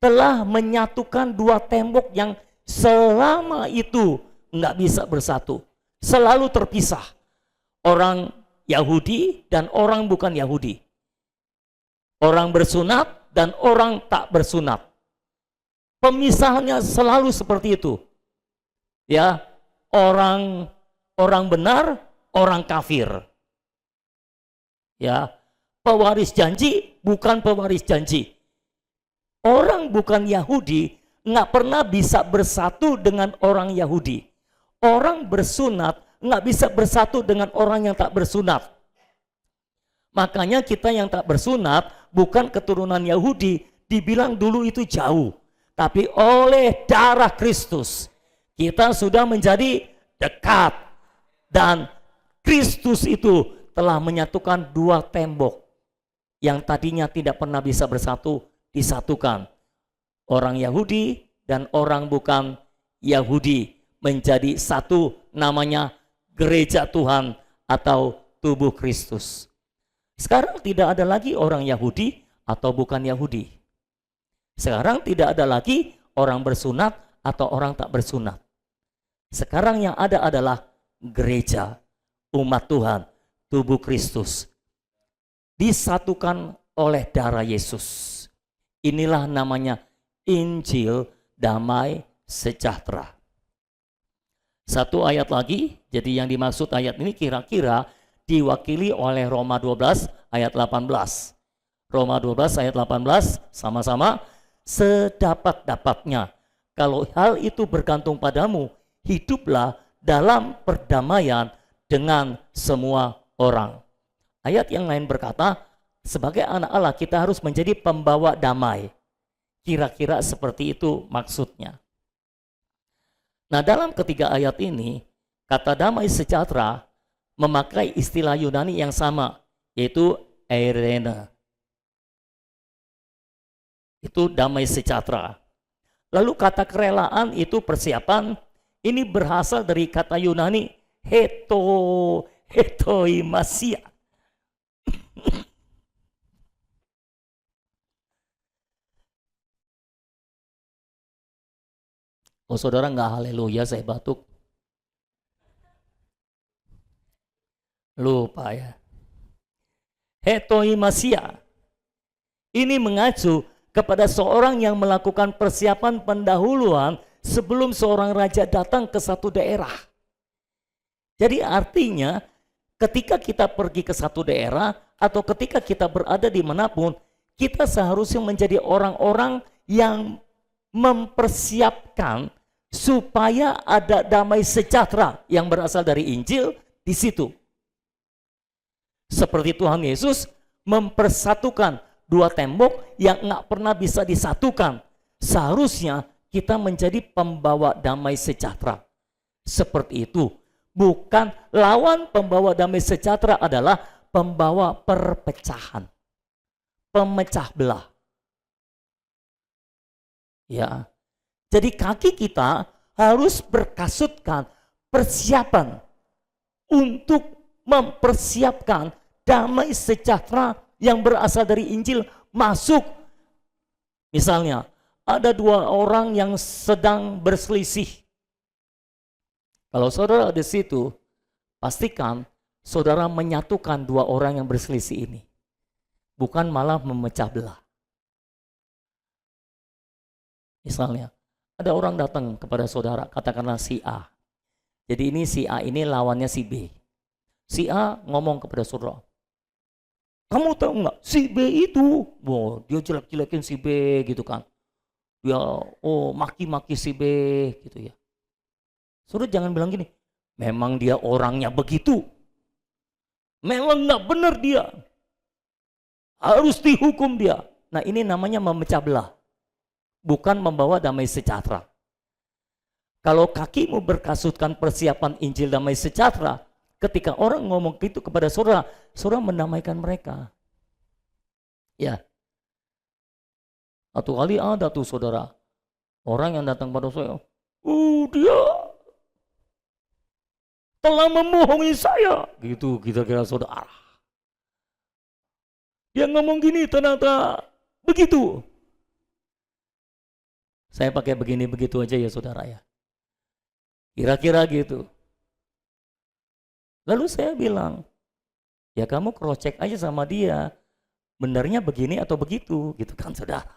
telah menyatukan dua tembok yang selama itu nggak bisa bersatu, selalu terpisah. Orang Yahudi dan orang bukan Yahudi, orang bersunat dan orang tak bersunat. Pemisahannya selalu seperti itu. Ya, orang benar, orang kafir. Ya, pewaris janji, bukan pewaris janji. Orang bukan Yahudi nggak pernah bisa bersatu dengan orang Yahudi. Orang bersunat nggak bisa bersatu dengan orang yang tak bersunat. Makanya kita yang tak bersunat, bukan keturunan Yahudi, dibilang dulu itu jauh. Tapi oleh darah Kristus, kita sudah menjadi dekat. Dan Kristus itu telah menyatukan dua tembok yang tadinya tidak pernah bisa bersatu, disatukan. Orang Yahudi dan orang bukan Yahudi menjadi satu, namanya gereja Tuhan atau tubuh Kristus. Sekarang tidak ada lagi orang Yahudi atau bukan Yahudi. Sekarang tidak ada lagi orang bersunat atau orang tak bersunat. Sekarang yang ada adalah gereja, umat Tuhan, tubuh Kristus, disatukan oleh darah Yesus. Inilah namanya Injil damai sejahtera. Satu ayat lagi, jadi yang dimaksud ayat ini kira-kira diwakili oleh Roma 12 ayat 18. Roma 12 ayat 18 sama-sama, sedapat-dapatnya kalau hal itu bergantung padamu, hiduplah dalam perdamaian dengan semua orang. Ayat yang lain berkata, sebagai anak Allah kita harus menjadi pembawa damai. Kira-kira seperti itu maksudnya. Nah, dalam ketiga ayat ini, kata damai sejahtera memakai istilah Yunani yang sama, yaitu eirene. Itu damai sejahtera. Lalu kata kerelaan itu persiapan, ini berasal dari kata Yunani hetoimasia. Oh saudara nggak haleluya, saya batuk. Lupa ya. Hetoimasia. Ini mengacu kepada seorang yang melakukan persiapan pendahuluan sebelum seorang raja datang ke satu daerah. Jadi artinya ketika kita pergi ke satu daerah atau ketika kita berada dimanapun, kita seharusnya menjadi orang-orang yang mempersiapkan supaya ada damai sejahtera yang berasal dari Injil di situ. Seperti Tuhan Yesus mempersatukan dua tembok yang nggak pernah bisa disatukan. Seharusnya kita menjadi pembawa damai sejahtera. Seperti itu. Bukan lawan pembawa damai sejahtera adalah pembawa perpecahan. Pemecah belah. Ya. Jadi kaki kita harus berkasutkan persiapan untuk mempersiapkan damai sejahtera yang berasal dari Injil masuk. Misalnya, ada dua orang yang sedang berselisih. Kalau saudara di situ, pastikan saudara menyatukan dua orang yang berselisih ini. Bukan malah memecah belah. Misalnya, ada orang datang kepada saudara, katakanlah si A. Jadi ini si A ini lawannya si B. Si A ngomong kepada saudara, kamu tahu nggak, si B itu, wow, dia jelek-jelekin si B gitu kan. Dia maki-maki si B gitu ya. Saudara jangan bilang gini, memang dia orangnya begitu. Memang nggak benar dia. Harus dihukum dia. Nah ini namanya memecah belah. Bukan membawa damai sejahtera. Kalau kakimu berkasutkan persiapan Injil damai sejahtera, ketika orang ngomong gitu kepada saudara, saudara mendamaikan mereka. Ya. Satu kali ada tuh saudara, orang yang datang pada saya, dia telah membohongi saya. Gitu kira-kira saudara. Dia ngomong gini ternyata begitu. Saya pakai begini begitu aja ya saudara ya. Kira-kira gitu. Lalu saya bilang, ya kamu cross check aja sama dia. Benarnya begini atau begitu gitu kan saudara.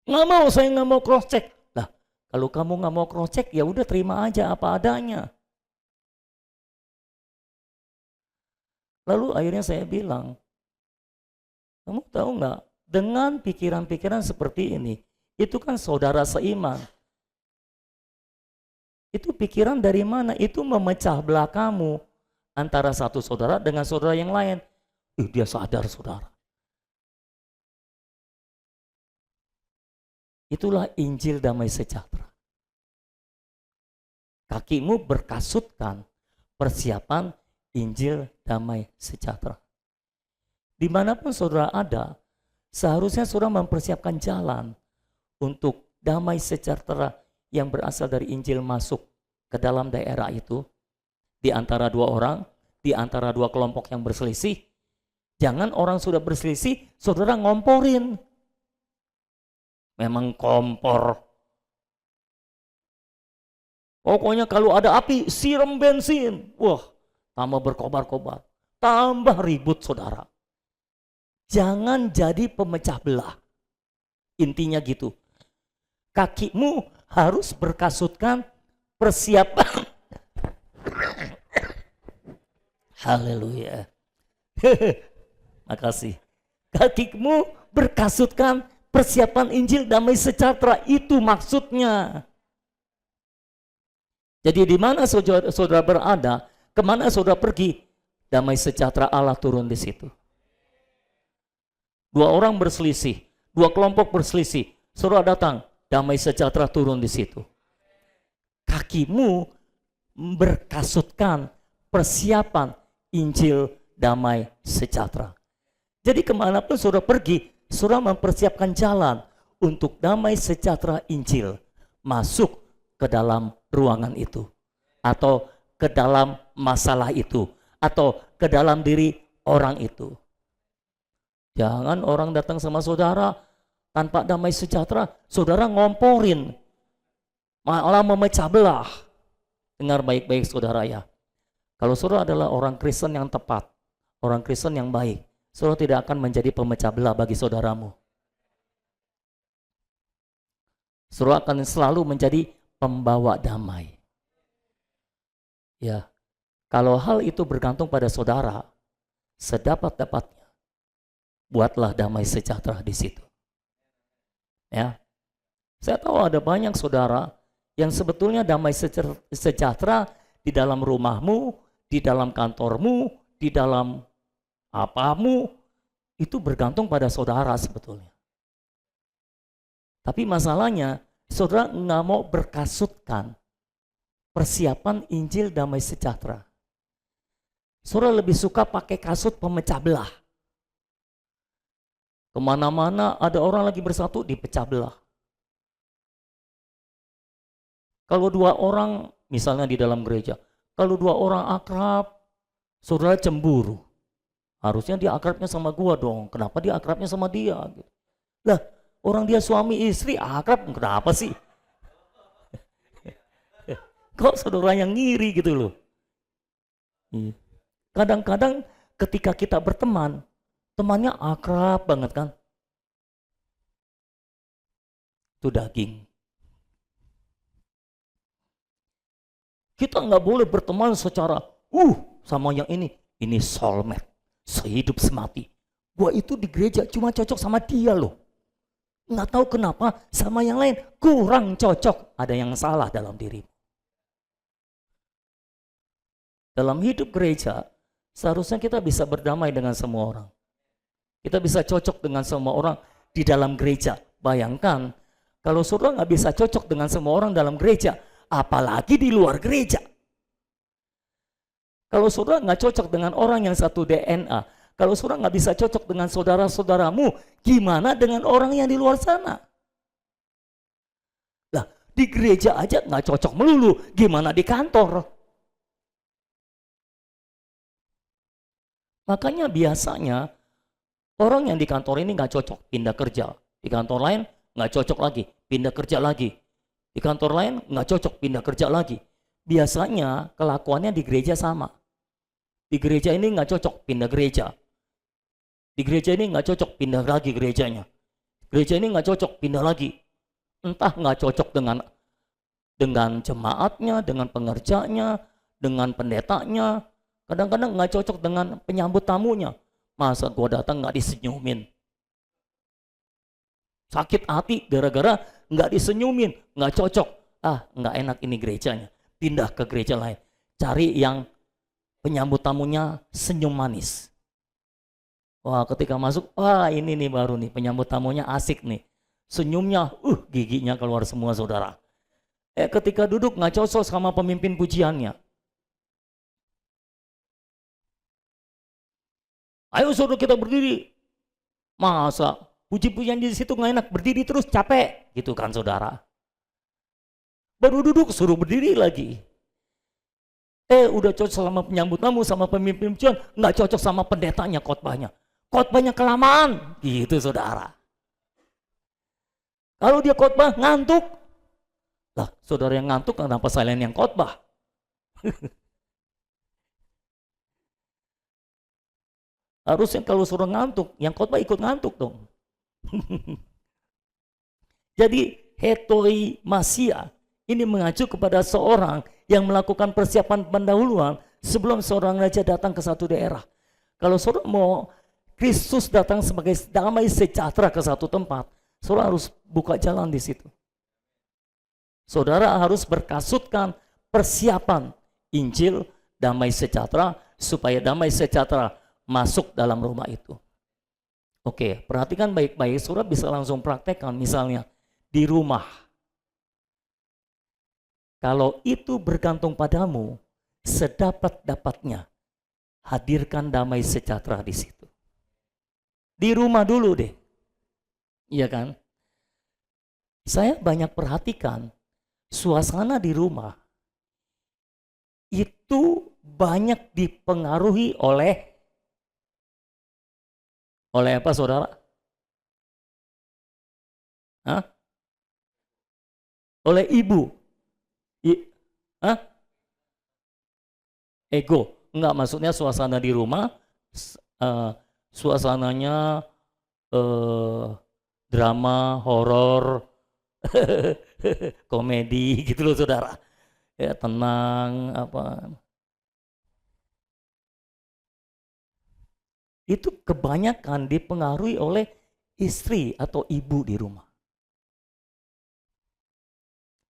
Nggak mau, saya nggak mau cross check. Lah, kalau kamu nggak mau cross check ya udah terima aja apa adanya. Lalu akhirnya saya bilang, kamu tahu nggak, dengan pikiran-pikiran seperti ini, itu kan saudara seiman. Itu pikiran dari mana? Itu memecah belah kamu antara satu saudara dengan saudara yang lain. Dia sadar saudara. Itulah Injil damai sejahtera. Kakimu berkasutkan persiapan Injil damai sejahtera. Dimanapun saudara ada, seharusnya saudara mempersiapkan jalan untuk damai sejahtera yang berasal dari Injil masuk ke dalam daerah itu. Di antara dua orang, di antara dua kelompok yang berselisih. Jangan orang sudah berselisih, saudara ngomporin. Memang kompor. Pokoknya kalau ada api, siram bensin. Wah, tambah berkobar-kobar. Tambah ribut saudara. Jangan jadi pemecah belah. Intinya gitu. Kakimu harus berkasutkan persiapan. Haleluya. Makasih. Kakimu berkasutkan persiapan Injil damai sejahtera, itu maksudnya. Jadi di mana saudara berada, kemana saudara pergi, damai sejahtera Allah turun di situ. Dua orang berselisih, dua kelompok berselisih, saudara datang, damai sejahtera turun di situ. Kakimu berkasutkan persiapan Injil damai sejahtera. Jadi kemanapun saudara pergi, saudara mempersiapkan jalan untuk damai sejahtera Injil masuk ke dalam ruangan itu, atau ke dalam masalah itu, atau ke dalam diri orang itu. Jangan orang datang sama saudara tanpa damai sejahtera, saudara ngomporin, malah memecah belah. Dengar baik-baik saudara ya. Kalau saudara adalah orang Kristen yang tepat, orang Kristen yang baik, saudara tidak akan menjadi pemecah belah bagi saudaramu. Saudara akan selalu menjadi pembawa damai. Ya, kalau hal itu bergantung pada saudara, sedapat-dapatnya, buatlah damai sejahtera di situ. Ya, saya tahu ada banyak saudara yang sebetulnya damai sejahtera di dalam rumahmu, di dalam kantormu, di dalam apamu, itu bergantung pada saudara sebetulnya. Tapi masalahnya, saudara nggak mau berkasutkan persiapan Injil damai sejahtera. Saudara lebih suka pakai kasut pemecah belah. Kemana-mana ada orang lagi bersatu, dipecah belah. Kalau dua orang, misalnya di dalam gereja, kalau dua orang akrab, saudara cemburu. Harusnya dia akrabnya sama gua dong, kenapa dia akrabnya sama dia? Lah, orang dia suami istri akrab, kenapa sih? Kok saudara yang ngiri gitu loh. Kadang-kadang ketika kita berteman, temannya akrab banget kan. Itu daging. Kita nggak boleh berteman secara, sama yang ini soulmate, sehidup semati. Gua itu di gereja cuma cocok sama dia loh. Nggak tahu kenapa sama yang lain kurang cocok. Ada yang salah dalam dirimu. Dalam hidup gereja, seharusnya kita bisa berdamai dengan semua orang. Kita bisa cocok dengan semua orang di dalam gereja. Bayangkan, kalau saudara nggak bisa cocok dengan semua orang dalam gereja, apalagi di luar gereja. Kalau saudara nggak cocok dengan orang yang satu DNA, kalau saudara nggak bisa cocok dengan saudara-saudaramu, gimana dengan orang yang di luar sana? Lah, di gereja aja nggak cocok melulu, gimana di kantor? Makanya biasanya orang yang di kantor ini nggak cocok, pindah kerja. Di kantor lain nggak cocok lagi, pindah kerja lagi. Di kantor lain nggak cocok, pindah kerja lagi. Biasanya kelakuannya di gereja sama. Di gereja ini nggak cocok, pindah gereja. Di gereja ini nggak cocok, pindah lagi gerejanya. Gereja ini nggak cocok, pindah lagi. Entah nggak cocok dengan jemaatnya, dengan pengerjanya, dengan pendetanya. Kadang-kadang nggak cocok dengan penyambut tamunya. Masa gua datang nggak disenyumin? Sakit hati gara-gara nggak disenyumin, nggak cocok. Nggak enak ini gerejanya. Pindah ke gereja lain. Cari yang penyambut tamunya senyum manis. Wah, ketika masuk, ini nih baru nih penyambut tamunya asik nih. Senyumnya, giginya keluar semua saudara. Ketika duduk nggak cocok sama pemimpin pujiannya. Ayo saudara kita berdiri. Masa puji-pujian di situ nggak enak, berdiri terus capek, gitu kan saudara. Baru duduk suruh berdiri lagi. Udah cocok sama penyambut tamu, sama pemimpin pujian, nggak cocok sama pendetanya khotbahnya. Khotbahnya kelamaan, gitu saudara. Kalau dia khotbah ngantuk, lah saudara yang ngantuk kenapa selain yang khotbah? Harusnya kalau suruh ngantuk, yang khotbah ikut ngantuk dong. Jadi hetoimasia ini mengacu kepada seorang yang melakukan persiapan pendahuluan sebelum seorang raja datang ke satu daerah. Kalau saudara mau Kristus datang sebagai damai sejahtera ke satu tempat, saudara harus buka jalan di situ. Saudara harus berkasutkan persiapan Injil damai sejahtera supaya damai sejahtera masuk dalam rumah itu. Oke, perhatikan baik-baik, saudara bisa langsung praktekkan misalnya di rumah. Kalau itu bergantung padamu, sedapat-dapatnya hadirkan damai sejahtera di situ. Di rumah dulu deh. Iya kan? Saya banyak perhatikan suasana di rumah itu banyak dipengaruhi oleh apa saudara? Oleh ibu. Ego. Enggak, maksudnya suasana di rumah, suasananya drama, horor, komedi gitu loh saudara. Ya tenang apa. Itu kebanyakan dipengaruhi oleh istri atau ibu di rumah.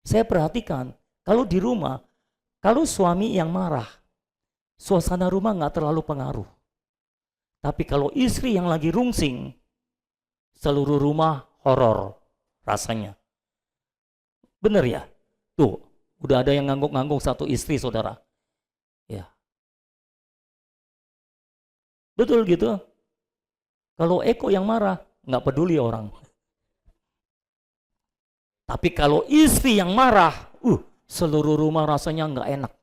Saya perhatikan, kalau di rumah, kalau suami yang marah, suasana rumah nggak terlalu pengaruh. Tapi kalau istri yang lagi rungsing, seluruh rumah horor rasanya. Bener ya? Tuh, udah ada yang ngangguk-ngangguk satu istri saudara. Ya. Betul gitu. Kalau Eko yang marah, nggak peduli orang. Tapi kalau istri yang marah, seluruh rumah rasanya nggak enak.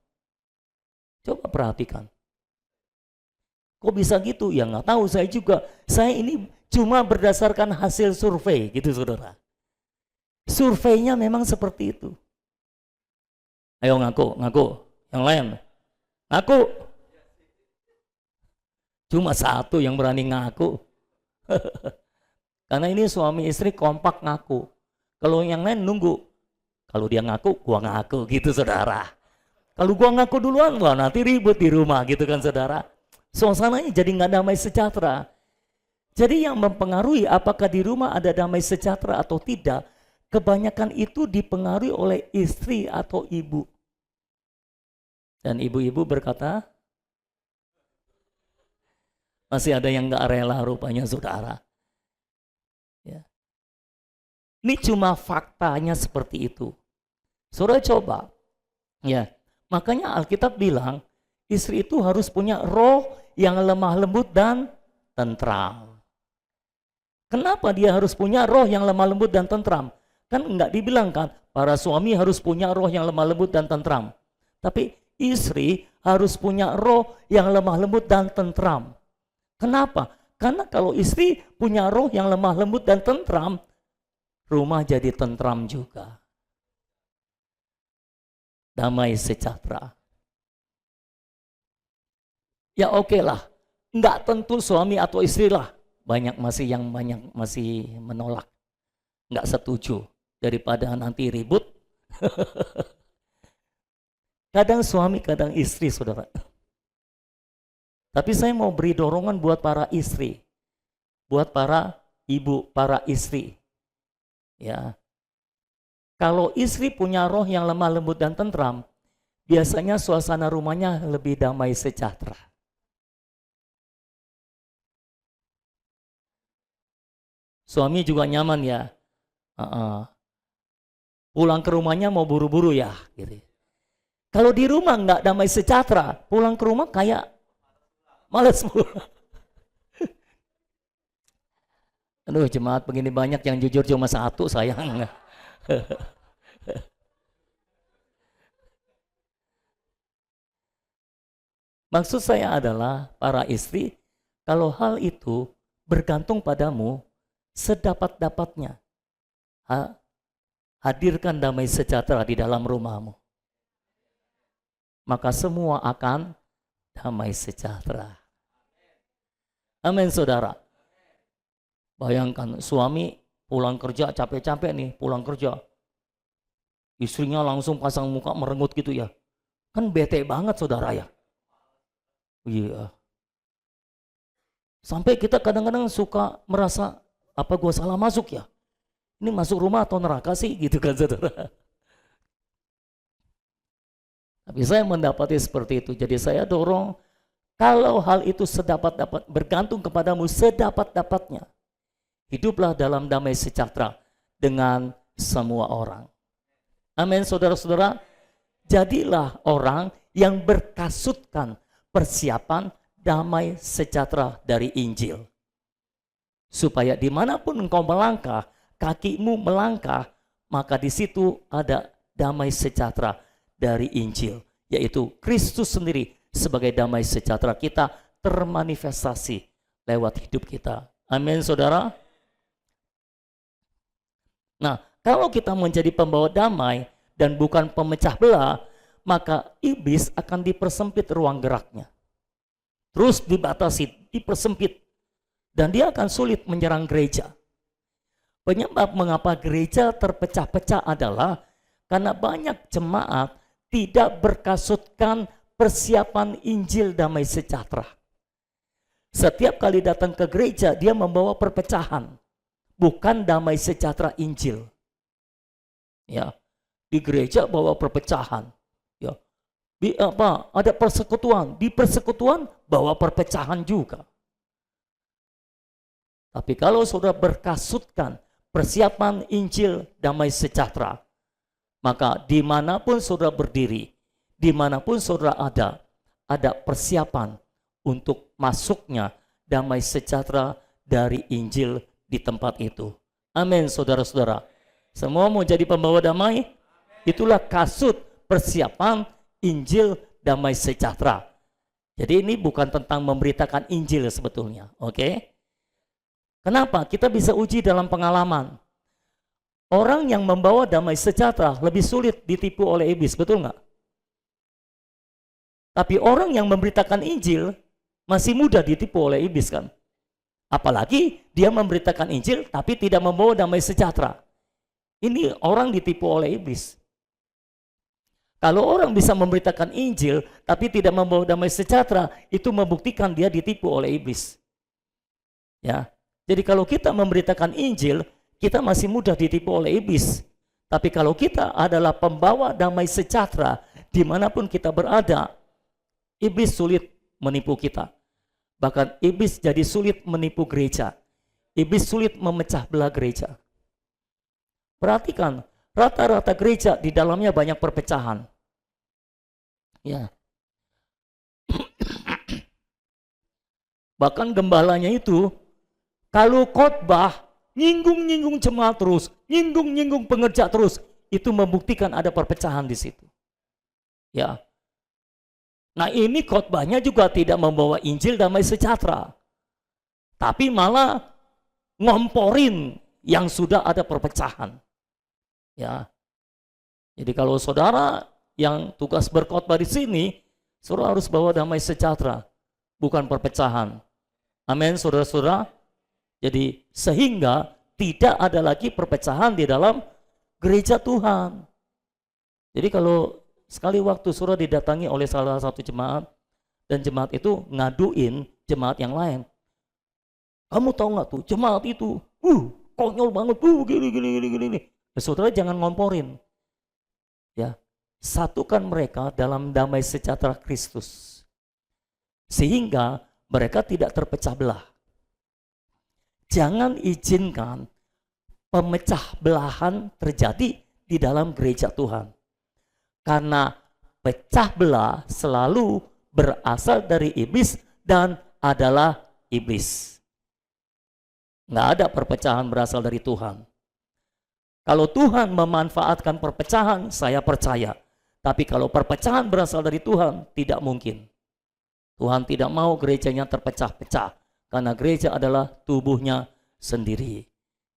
Coba perhatikan. Kok bisa gitu? Ya nggak tahu, saya juga. Saya ini cuma berdasarkan hasil survei gitu saudara. Surveinya memang seperti itu. Ayo ngaku. Yang lain. Ngaku. Cuma satu yang berani ngaku. Karena ini suami istri kompak ngaku. Kalau yang lain nunggu. Kalau dia ngaku, gua ngaku gitu saudara. Kalau gua ngaku duluan, wah nanti ribut di rumah gitu kan saudara. Suasananya jadi nggak damai sejahtera. Jadi yang mempengaruhi apakah di rumah ada damai sejahtera atau tidak, kebanyakan itu dipengaruhi oleh istri atau ibu. Dan ibu-ibu berkata, masih ada yang nggak rela rupanya saudara. Ya. Ini cuma faktanya seperti itu. Saudara coba, ya. Makanya Alkitab bilang istri itu harus punya roh yang lemah lembut dan tentram. Kenapa dia harus punya roh yang lemah lembut dan tentram? Kan enggak dibilangkan para suami harus punya roh yang lemah lembut dan tentram. Tapi istri harus punya roh yang lemah lembut dan tentram. Kenapa? Karena kalau istri punya roh yang lemah lembut dan tentram, rumah jadi tentram juga. Damai sejahtera. Ya oke lah, enggak tentu suami atau istri lah. Banyak masih menolak, enggak setuju. Daripada nanti ribut. Kadang suami, kadang istri, saudara. Tapi saya mau beri dorongan buat para istri, buat para ibu, para istri. Ya, kalau istri punya roh yang lemah lembut dan tentram, biasanya suasana rumahnya lebih damai sejahtera. Suami juga nyaman ya. Pulang ke rumahnya mau buru-buru ya. Gitu. Kalau di rumah nggak damai sejahtera, pulang ke rumah kayak males pulang. Aduh, jemaat begini banyak yang jujur cuma satu, sayang. Maksud saya adalah para istri, kalau hal itu bergantung padamu, sedapat-dapatnya hadirkan damai sejahtera di dalam rumahmu. Maka semua akan damai sejahtera. Amin, saudara. Bayangkan suami pulang kerja capek-capek nih, pulang kerja. Istrinya langsung pasang muka merengut gitu ya. Kan bete banget saudara ya. Iya. Sampai kita kadang-kadang suka merasa, apa gua salah masuk ya? Ini masuk rumah atau neraka sih gitu kan saudara. Tapi saya mendapati seperti itu. Jadi saya dorong, kalau hal itu sedapat-dapat, bergantung kepadamu sedapat-dapatnya. Hiduplah dalam damai sejahtera dengan semua orang. Amin, saudara-saudara. Jadilah orang yang berkasutkan persiapan damai sejahtera dari Injil. Supaya dimanapun engkau melangkah, kakimu melangkah, maka di situ ada damai sejahtera dari Injil. Yaitu Kristus sendiri sebagai damai sejahtera kita termanifestasi lewat hidup kita. Amin, saudara. Nah, kalau kita menjadi pembawa damai dan bukan pemecah belah, maka iblis akan dipersempit ruang geraknya. Terus dibatasi, dipersempit. Dan dia akan sulit menyerang gereja. Penyebab mengapa gereja terpecah-pecah adalah karena banyak jemaat tidak berkasutkan persiapan Injil damai sejahtera. Setiap kali datang ke gereja, dia membawa perpecahan. Bukan damai sejahtera Injil. Ya, di gereja bawa perpecahan. Ya, ada persekutuan, di persekutuan bawa perpecahan juga. Tapi kalau saudara berkasutkan persiapan Injil damai sejahtera, maka dimanapun saudara berdiri, dimanapun saudara ada persiapan untuk masuknya damai sejahtera dari Injil di tempat itu. Amin, saudara-saudara. Semua mau jadi pembawa damai? Itulah kasut persiapan Injil damai sejahtera. Jadi ini bukan tentang memberitakan Injil sebetulnya, oke? Kenapa? Kita bisa uji dalam pengalaman. Orang yang membawa damai sejahtera lebih sulit ditipu oleh iblis, betul nggak? Tapi orang yang memberitakan Injil masih mudah ditipu oleh iblis kan? Apalagi dia memberitakan Injil tapi tidak membawa damai sejahtera. Ini orang ditipu oleh iblis. Kalau orang bisa memberitakan Injil tapi tidak membawa damai sejahtera, itu membuktikan dia ditipu oleh iblis. Ya. Jadi kalau kita memberitakan Injil, kita masih mudah ditipu oleh iblis. Tapi kalau kita adalah pembawa damai sejahtera, dimanapun kita berada, iblis sulit menipu kita. Bahkan iblis jadi sulit menipu gereja. Iblis sulit memecah belah gereja. Perhatikan, rata-rata gereja di dalamnya banyak perpecahan. Ya. Bahkan gembalanya itu kalau khotbah nyinggung-nyinggung jemaat terus, nyinggung-nyinggung pengerja terus, itu membuktikan ada perpecahan di situ. Ya. Nah, ini khotbahnya juga tidak membawa Injil damai sejahtera, tapi malah ngomporin yang sudah ada perpecahan. Ya. Jadi kalau saudara yang tugas berkhotbah di sini, saudara harus bawa damai sejahtera, bukan perpecahan. Amin, saudara-saudara. Jadi sehingga tidak ada lagi perpecahan di dalam gereja Tuhan. Jadi kalau sekali waktu saudara didatangi oleh salah satu jemaat, dan jemaat itu ngaduin jemaat yang lain. Kamu tahu nggak tuh jemaat itu, konyol banget, gini. Saudara jangan ngomporin. Ya, satukan mereka dalam damai sejahtera Kristus. Sehingga mereka tidak terpecah belah. Jangan izinkan pemecah belahan terjadi di dalam gereja Tuhan. Karena pecah belah selalu berasal dari iblis dan adalah iblis. Nggak ada perpecahan berasal dari Tuhan. Kalau Tuhan memanfaatkan perpecahan, saya percaya. Tapi kalau perpecahan berasal dari Tuhan, tidak mungkin. Tuhan tidak mau gerejanya terpecah-pecah. Karena gereja adalah tubuhnya sendiri.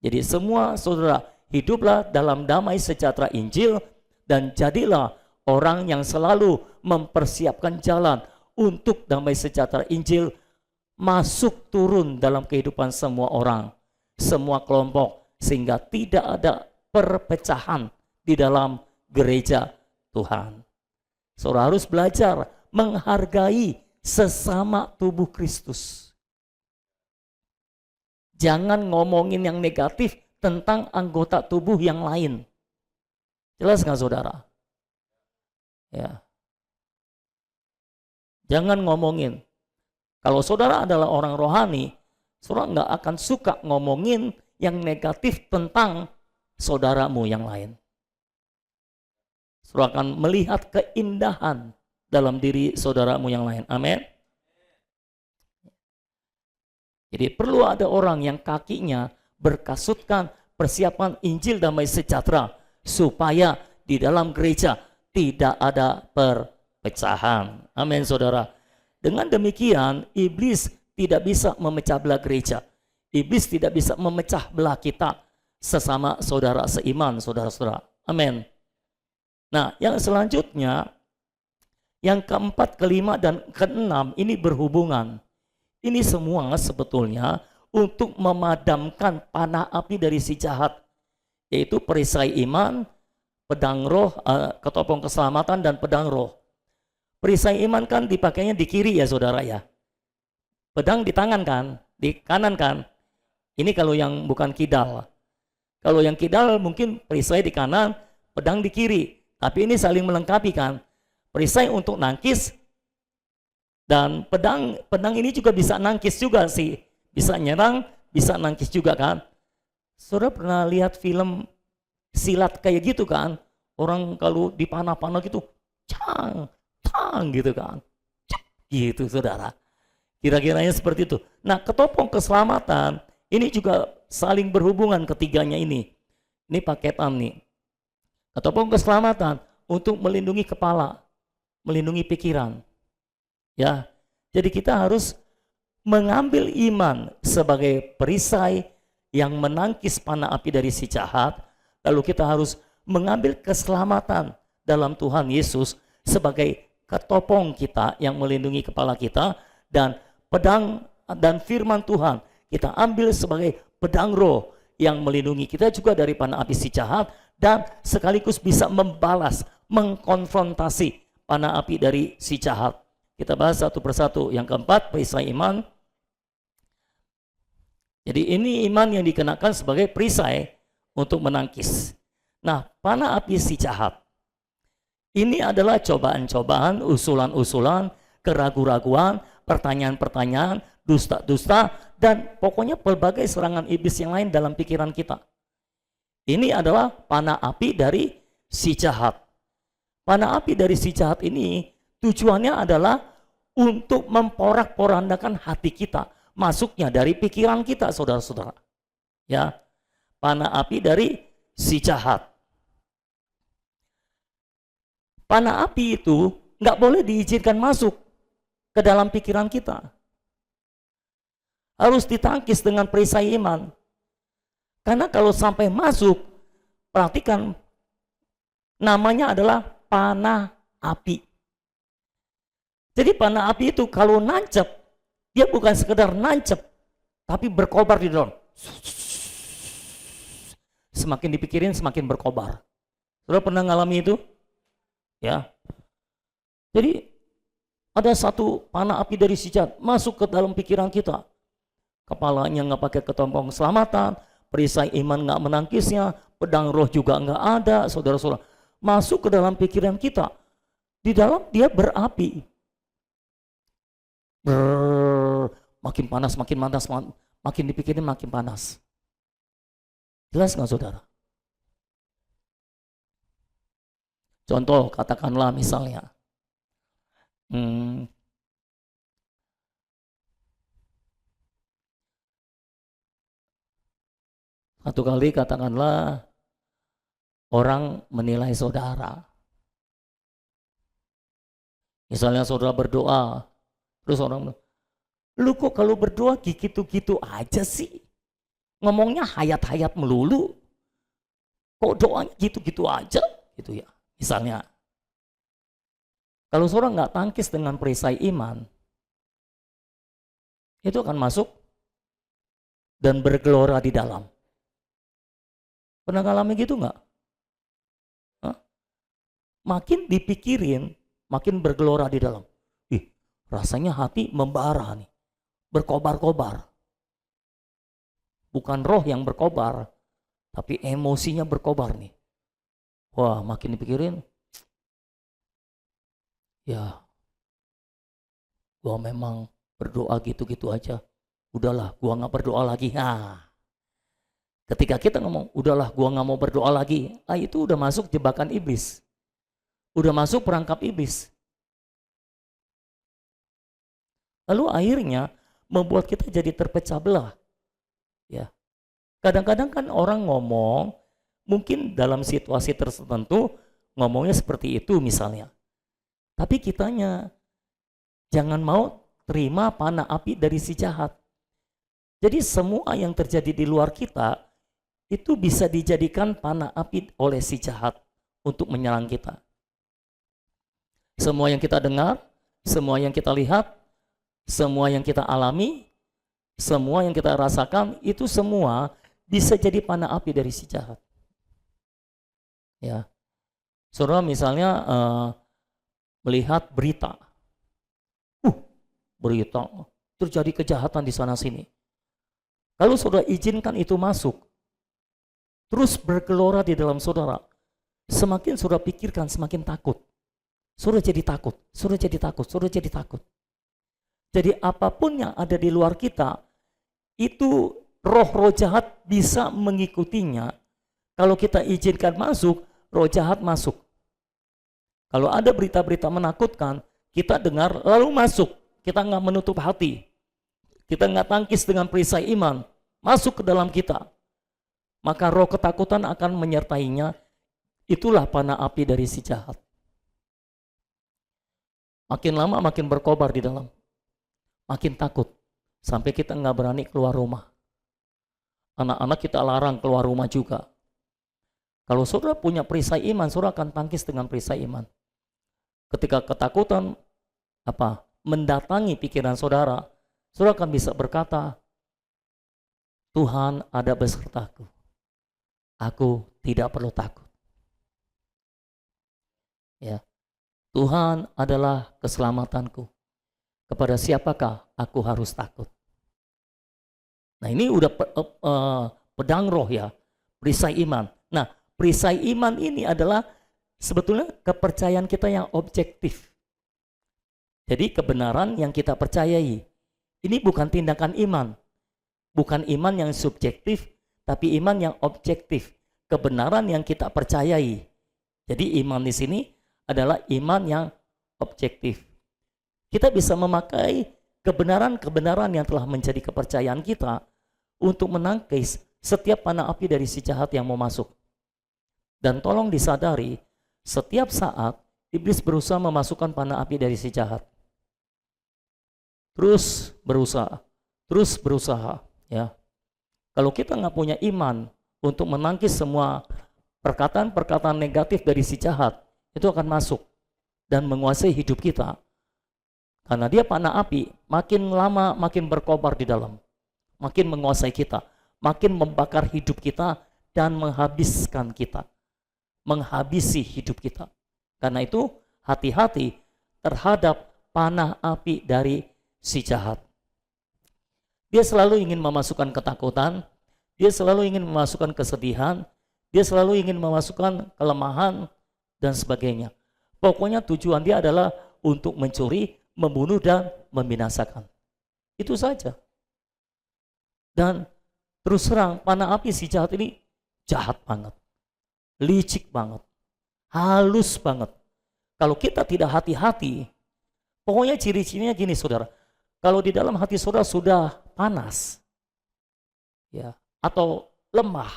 Jadi semua saudara, hiduplah dalam damai sejahtera Injil, dan jadilah orang yang selalu mempersiapkan jalan untuk damai sejahtera Injil masuk turun dalam kehidupan semua orang, semua kelompok, sehingga tidak ada perpecahan di dalam gereja Tuhan. Saudara harus belajar menghargai sesama tubuh Kristus. Jangan ngomongin yang negatif tentang anggota tubuh yang lain. Jelas nggak saudara? Ya. Jangan ngomongin. Kalau saudara adalah orang rohani, saudara nggak akan suka ngomongin yang negatif tentang saudaramu yang lain. Saudara akan melihat keindahan dalam diri saudaramu yang lain. Amin. Jadi perlu ada orang yang kakinya berkasutkan persiapan Injil damai sejahtera, supaya di dalam gereja tidak ada perpecahan. Amin, saudara. Dengan demikian, iblis tidak bisa memecah belah gereja. Iblis tidak bisa memecah belah kita sesama saudara seiman, saudara-saudara. Amin. Nah, yang selanjutnya, yang keempat, kelima, dan keenam, ini berhubungan. Ini semua sebetulnya untuk memadamkan panah api dari si jahat, yaitu perisai iman, pedang roh, ketopong keselamatan, dan pedang roh. Perisai iman kan dipakainya di kiri ya saudara ya. Pedang di tangan kan, di kanan kan. Ini kalau yang bukan kidal. Kalau yang kidal mungkin perisai di kanan, pedang di kiri. Tapi ini saling melengkapi kan. Perisai untuk nangkis, dan pedang ini juga bisa nangkis juga sih. Bisa nyerang, bisa nangkis juga kan. Saudara pernah lihat film silat kayak gitu kan? Orang kalau dipanah-panah gitu, cang, tang gitu kan. Gitu saudara. Kira-kiranya seperti itu. Nah, ketopong keselamatan ini juga saling berhubungan ketiganya ini. Ini paketan nih. Ketopong keselamatan untuk melindungi kepala, melindungi pikiran. Ya. Jadi kita harus mengambil iman sebagai perisai yang menangkis panah api dari si jahat. Lalu kita harus mengambil keselamatan dalam Tuhan Yesus sebagai ketopong kita yang melindungi kepala kita, dan pedang dan firman Tuhan kita ambil sebagai pedang roh yang melindungi kita juga dari panah api si jahat, dan sekaligus bisa membalas, mengkonfrontasi panah api dari si jahat. Kita bahas satu persatu. Yang keempat, perisai iman. Jadi ini iman yang dikenakan sebagai perisai untuk menangkis. Nah, panah api si jahat ini adalah cobaan-cobaan, usulan-usulan, keraguan-raguan, pertanyaan-pertanyaan, dusta-dusta, dan pokoknya berbagai serangan iblis yang lain dalam pikiran kita. Ini adalah panah api dari si jahat. Panah api dari si jahat ini tujuannya adalah untuk memporak-porandakan hati kita, masuknya dari pikiran kita, saudara-saudara. Ya, panah api dari si jahat. Panah api itu nggak boleh diizinkan masuk ke dalam pikiran kita. Harus ditangkis dengan perisai iman. Karena kalau sampai masuk, perhatikan, namanya adalah panah api. Jadi panah api itu kalau nancep, dia bukan sekedar nancep, tapi berkobar di dalam. Semakin dipikirin, semakin berkobar. Saudara pernah ngalami itu? Ya. Jadi ada satu panah api dari si jahat masuk ke dalam pikiran kita. Kepalanya nggak pakai ketompong keselamatan, perisai iman nggak menangkisnya, pedang roh juga nggak ada, saudara-saudara. Masuk ke dalam pikiran kita. Di dalam dia berapi. Makin panas, makin dipikirin makin panas. Jelas nggak saudara? Contoh, katakanlah misalnya, satu kali katakanlah orang menilai saudara. Misalnya saudara berdoa, terus orang bilang, lu kok kalau berdoa gitu-gitu aja sih? Ngomongnya hayat-hayat melulu. Kok doanya gitu-gitu aja? Gitu ya. Misalnya, kalau saudara nggak tangkis dengan perisai iman, itu akan masuk dan bergelora di dalam. Pernah ngalami gitu nggak? Makin dipikirin, makin bergelora di dalam. Rasanya hati membara nih, berkobar-kobar. Bukan roh yang berkobar, tapi emosinya berkobar nih. Wah, makin dipikirin, ya, gua memang berdoa gitu-gitu aja. Udahlah, gua nggak berdoa lagi. Ketika kita ngomong, udahlah, gua nggak mau berdoa lagi, itu udah masuk jebakan iblis, udah masuk perangkap iblis. Lalu akhirnya membuat kita jadi terpecah belah. Ya, kadang-kadang kan orang ngomong, mungkin dalam situasi tertentu ngomongnya seperti itu misalnya. Tapi kitanya jangan mau terima panah api dari si jahat. Jadi semua yang terjadi di luar kita itu bisa dijadikan panah api oleh si jahat untuk menyerang kita. Semua yang kita dengar, semua yang kita lihat, semua yang kita alami, semua yang kita rasakan, itu semua bisa jadi panah api dari si jahat. Ya, saudara misalnya melihat berita, berita terjadi kejahatan di sana sini. Kalau saudara izinkan itu masuk, terus bergelora di dalam saudara, semakin saudara pikirkan semakin takut. Saudara jadi takut, saudara jadi takut, saudara jadi takut. Jadi apapun yang ada di luar kita, itu roh-roh jahat bisa mengikutinya. Kalau kita izinkan masuk, roh jahat masuk. Kalau ada berita-berita menakutkan, kita dengar lalu masuk. Kita nggak menutup hati. Kita nggak tangkis dengan perisai iman. Masuk ke dalam kita. Maka roh ketakutan akan menyertainya. Itulah panah api dari si jahat. Makin lama makin berkobar di dalam. Makin takut. Sampai kita nggak berani keluar rumah. Anak-anak kita larang keluar rumah juga. Kalau saudara punya perisai iman, saudara akan tangkis dengan perisai iman. Ketika ketakutan mendatangi pikiran saudara, saudara akan bisa berkata, Tuhan ada besertaku. Aku tidak perlu takut. Ya. Tuhan adalah keselamatanku. Kepada siapakah aku harus takut? Nah, ini udah pedang roh ya, perisai iman. Nah, perisai iman ini adalah sebetulnya kepercayaan kita yang objektif. Jadi kebenaran yang kita percayai. Ini bukan tindakan iman. Bukan iman yang subjektif, tapi iman yang objektif. Kebenaran yang kita percayai. Jadi iman di sini adalah iman yang objektif. Kita bisa memakai kebenaran-kebenaran yang telah menjadi kepercayaan kita untuk menangkis setiap panah api dari si jahat yang mau masuk. Dan tolong disadari, setiap saat iblis berusaha memasukkan panah api dari si jahat. Terus berusaha, ya. Kalau kita nggak punya iman untuk menangkis semua perkataan-perkataan negatif dari si jahat, itu akan masuk dan menguasai hidup kita. Karena dia panah api, makin lama makin berkobar di dalam, makin menguasai kita, makin membakar hidup kita dan menghabiskan kita, menghabisi hidup kita. Karena itu hati-hati terhadap panah api dari si jahat. Dia selalu ingin memasukkan ketakutan, dia selalu ingin memasukkan kesedihan, dia selalu ingin memasukkan kelemahan dan sebagainya. Pokoknya tujuan dia adalah untuk mencuri, membunuh dan membinasakan. Itu saja. Dan terus terang panah api si jahat ini jahat banget, licik banget, halus banget. Kalau kita tidak hati-hati, pokoknya ciri-cirinya gini saudara, kalau di dalam hati saudara sudah panas, ya, atau lemah,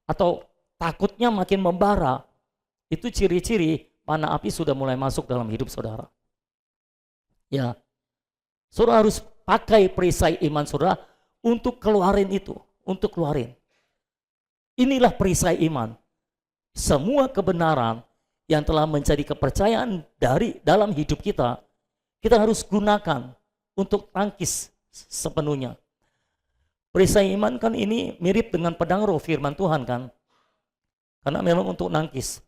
atau takutnya makin membara, itu ciri-ciri panah api sudah mulai masuk dalam hidup saudara. Ya, saudara harus pakai perisai iman saudara untuk keluarin itu, untuk keluarin. Inilah perisai iman. Semua kebenaran yang telah menjadi kepercayaan dari dalam hidup kita, kita harus gunakan untuk tangkis sepenuhnya. Perisai iman kan ini mirip dengan pedang roh firman Tuhan kan? Karena memang untuk nangkis.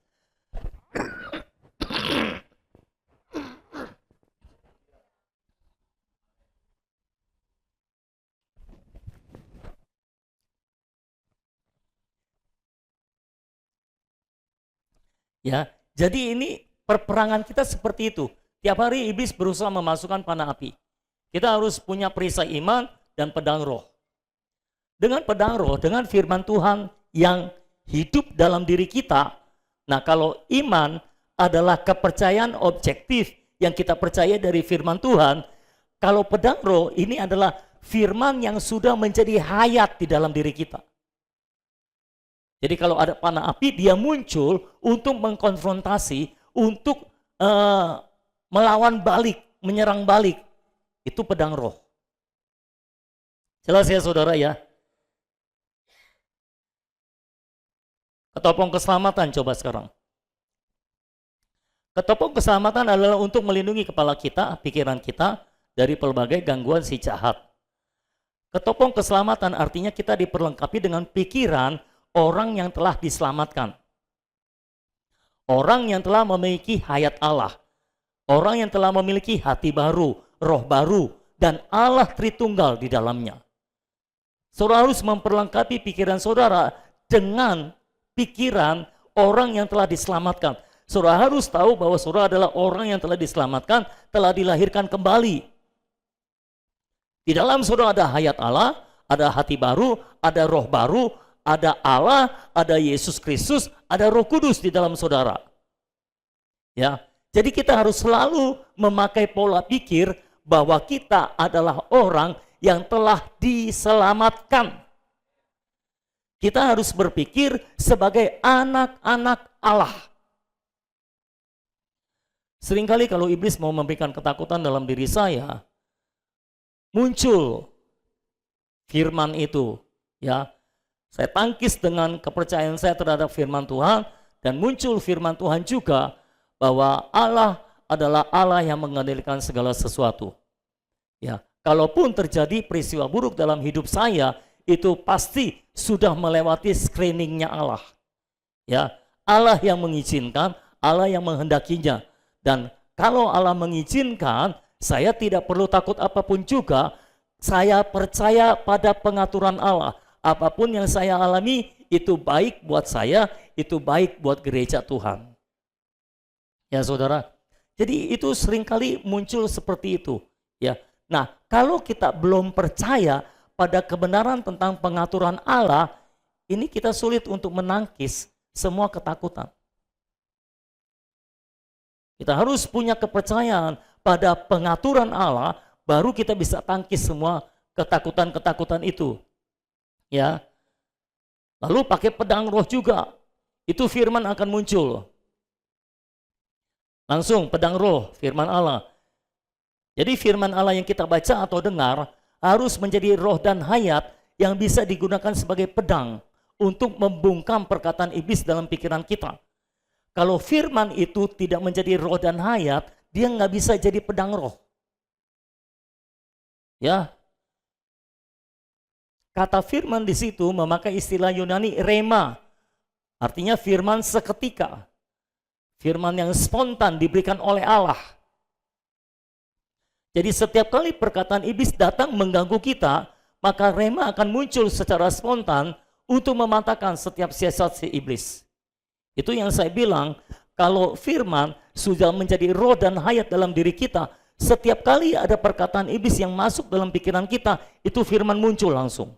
Ya, jadi ini perperangan kita seperti itu. Tiap hari iblis berusaha memasukkan panah api. Kita harus punya perisai iman dan pedang roh. Dengan pedang roh, dengan firman Tuhan yang hidup dalam diri kita. Nah, kalau iman adalah kepercayaan objektif yang kita percaya dari firman Tuhan, kalau pedang roh ini adalah firman yang sudah menjadi hayat di dalam diri kita. Jadi kalau ada panah api, dia muncul untuk mengkonfrontasi, untuk melawan balik, menyerang balik. Itu pedang roh. Jelas ya saudara ya? Ketopong keselamatan coba sekarang. Ketopong keselamatan adalah untuk melindungi kepala kita, pikiran kita dari pelbagai gangguan si jahat. Ketopong keselamatan artinya kita diperlengkapi dengan pikiran orang yang telah diselamatkan. Orang yang telah memiliki hayat Allah. Orang yang telah memiliki hati baru, roh baru, dan Allah Tritunggal di dalamnya. Saudara harus memperlengkapi pikiran saudara dengan pikiran orang yang telah diselamatkan. Saudara harus tahu bahwa saudara adalah orang yang telah diselamatkan, telah dilahirkan kembali. Di dalam saudara ada hayat Allah, ada hati baru, ada roh baru, ada Allah, ada Yesus Kristus, ada Roh Kudus di dalam saudara. Ya, jadi kita harus selalu memakai pola pikir bahwa kita adalah orang yang telah diselamatkan. Kita harus berpikir sebagai anak-anak Allah. Seringkali kalau iblis mau memberikan ketakutan dalam diri saya, muncul firman itu, ya. Saya tangkis dengan kepercayaan saya terhadap firman Tuhan, dan muncul firman Tuhan juga bahwa Allah adalah Allah yang mengendalikan segala sesuatu. Ya, kalaupun terjadi peristiwa buruk dalam hidup saya, itu pasti sudah melewati screeningnya Allah. Ya, Allah yang mengizinkan, Allah yang menghendakinya. Dan kalau Allah mengizinkan, saya tidak perlu takut apapun juga. Saya percaya pada pengaturan Allah. Apapun yang saya alami itu baik buat saya, itu baik buat gereja Tuhan. Ya saudara, jadi itu seringkali muncul seperti itu. Ya, nah kalau kita belum percaya pada kebenaran tentang pengaturan Allah, ini kita sulit untuk menangkis semua ketakutan. Kita harus punya kepercayaan pada pengaturan Allah, baru kita bisa tangkis semua ketakutan-ketakutan itu. Ya. Lalu pakai pedang roh juga. Itu firman akan muncul. Langsung pedang roh, firman Allah. Jadi firman Allah yang kita baca atau dengar harus menjadi roh dan hayat yang bisa digunakan sebagai pedang untuk membungkam perkataan iblis dalam pikiran kita. Kalau firman itu tidak menjadi roh dan hayat, dia nggak bisa jadi pedang roh. Ya, kata firman di situ memakai istilah Yunani rema, artinya firman seketika, firman yang spontan diberikan oleh Allah. Jadi setiap kali perkataan iblis datang mengganggu kita, maka rema akan muncul secara spontan untuk mematahkan setiap siasat si iblis. Itu yang saya bilang, kalau firman sudah menjadi roh dan hayat dalam diri kita, setiap kali ada perkataan iblis yang masuk dalam pikiran kita, itu firman muncul langsung.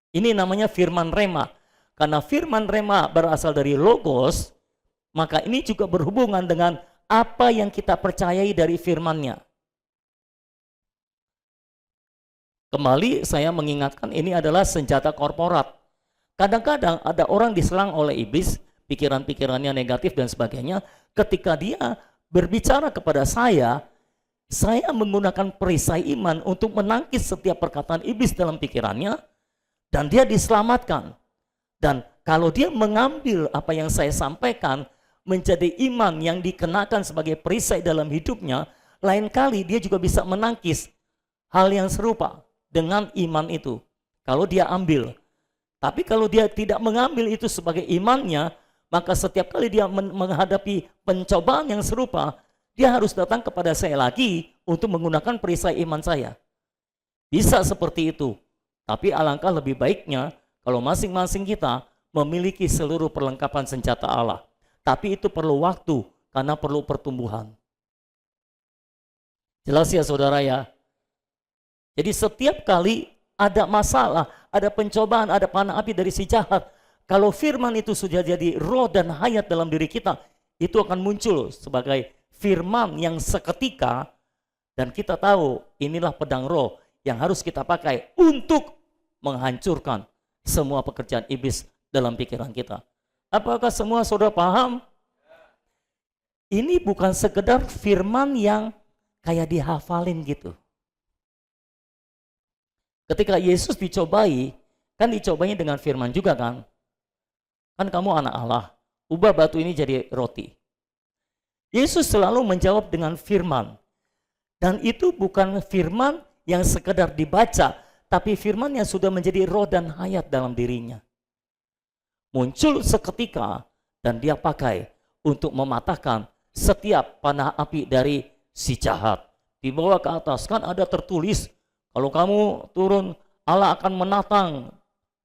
Ini namanya firman rema. Karena firman rema berasal dari logos, maka ini juga berhubungan dengan apa yang kita percayai dari firman-Nya. Kembali saya mengingatkan ini adalah senjata korporat. Kadang-kadang ada orang diserang oleh iblis, pikiran-pikirannya negatif dan sebagainya. Ketika dia berbicara kepada saya menggunakan perisai iman untuk menangkis setiap perkataan iblis dalam pikirannya, dan dia diselamatkan. Dan kalau dia mengambil apa yang saya sampaikan menjadi iman yang dikenakan sebagai perisai dalam hidupnya, lain kali dia juga bisa menangkis hal yang serupa dengan iman itu. Kalau dia ambil. Tapi kalau dia tidak mengambil itu sebagai imannya, maka setiap kali dia menghadapi pencobaan yang serupa, dia harus datang kepada saya lagi untuk menggunakan perisai iman saya. Bisa seperti itu. Tapi alangkah lebih baiknya kalau masing-masing kita memiliki seluruh perlengkapan senjata Allah. Tapi itu perlu waktu karena perlu pertumbuhan. Jelas ya saudara ya? Jadi setiap kali ada masalah, ada pencobaan, ada panah api dari si jahat, kalau firman itu sudah jadi roh dan hayat dalam diri kita, itu akan muncul sebagai firman yang seketika, dan kita tahu inilah pedang roh yang harus kita pakai untuk menghancurkan semua pekerjaan iblis dalam pikiran kita. Apakah semua saudara paham? Ini bukan sekedar firman yang kayak dihafalin gitu. Ketika Yesus dicobai, kan dicobanya dengan firman juga kan? Kan kamu anak Allah, ubah batu ini jadi roti. Yesus selalu menjawab dengan firman. Dan itu bukan firman yang sekedar dibaca, tapi firman yang sudah menjadi roh dan hayat dalam dirinya. Muncul seketika dan dia pakai untuk mematahkan setiap panah api dari si jahat. Dibawa ke atas, kan ada tertulis, kalau kamu turun, Allah akan menatang,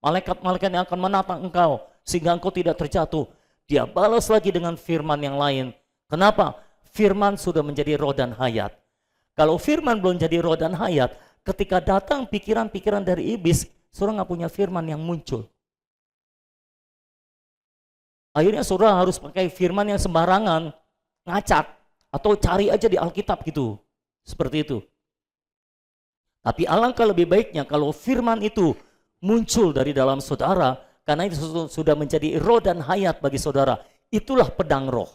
malaikat-malaikat yang akan menatang engkau, sehingga engkau tidak terjatuh. Dia balas lagi dengan firman yang lain. Kenapa? Firman sudah menjadi roh dan hayat. Kalau firman belum jadi roh dan hayat, ketika datang pikiran-pikiran dari iblis, saudara nggak punya firman yang muncul. Akhirnya saudara harus pakai firman yang sembarangan, ngacak, atau cari aja di Alkitab gitu. Seperti itu. Tapi alangkah lebih baiknya kalau firman itu muncul dari dalam saudara, karena itu sudah menjadi roh dan hayat bagi saudara. Itulah pedang roh.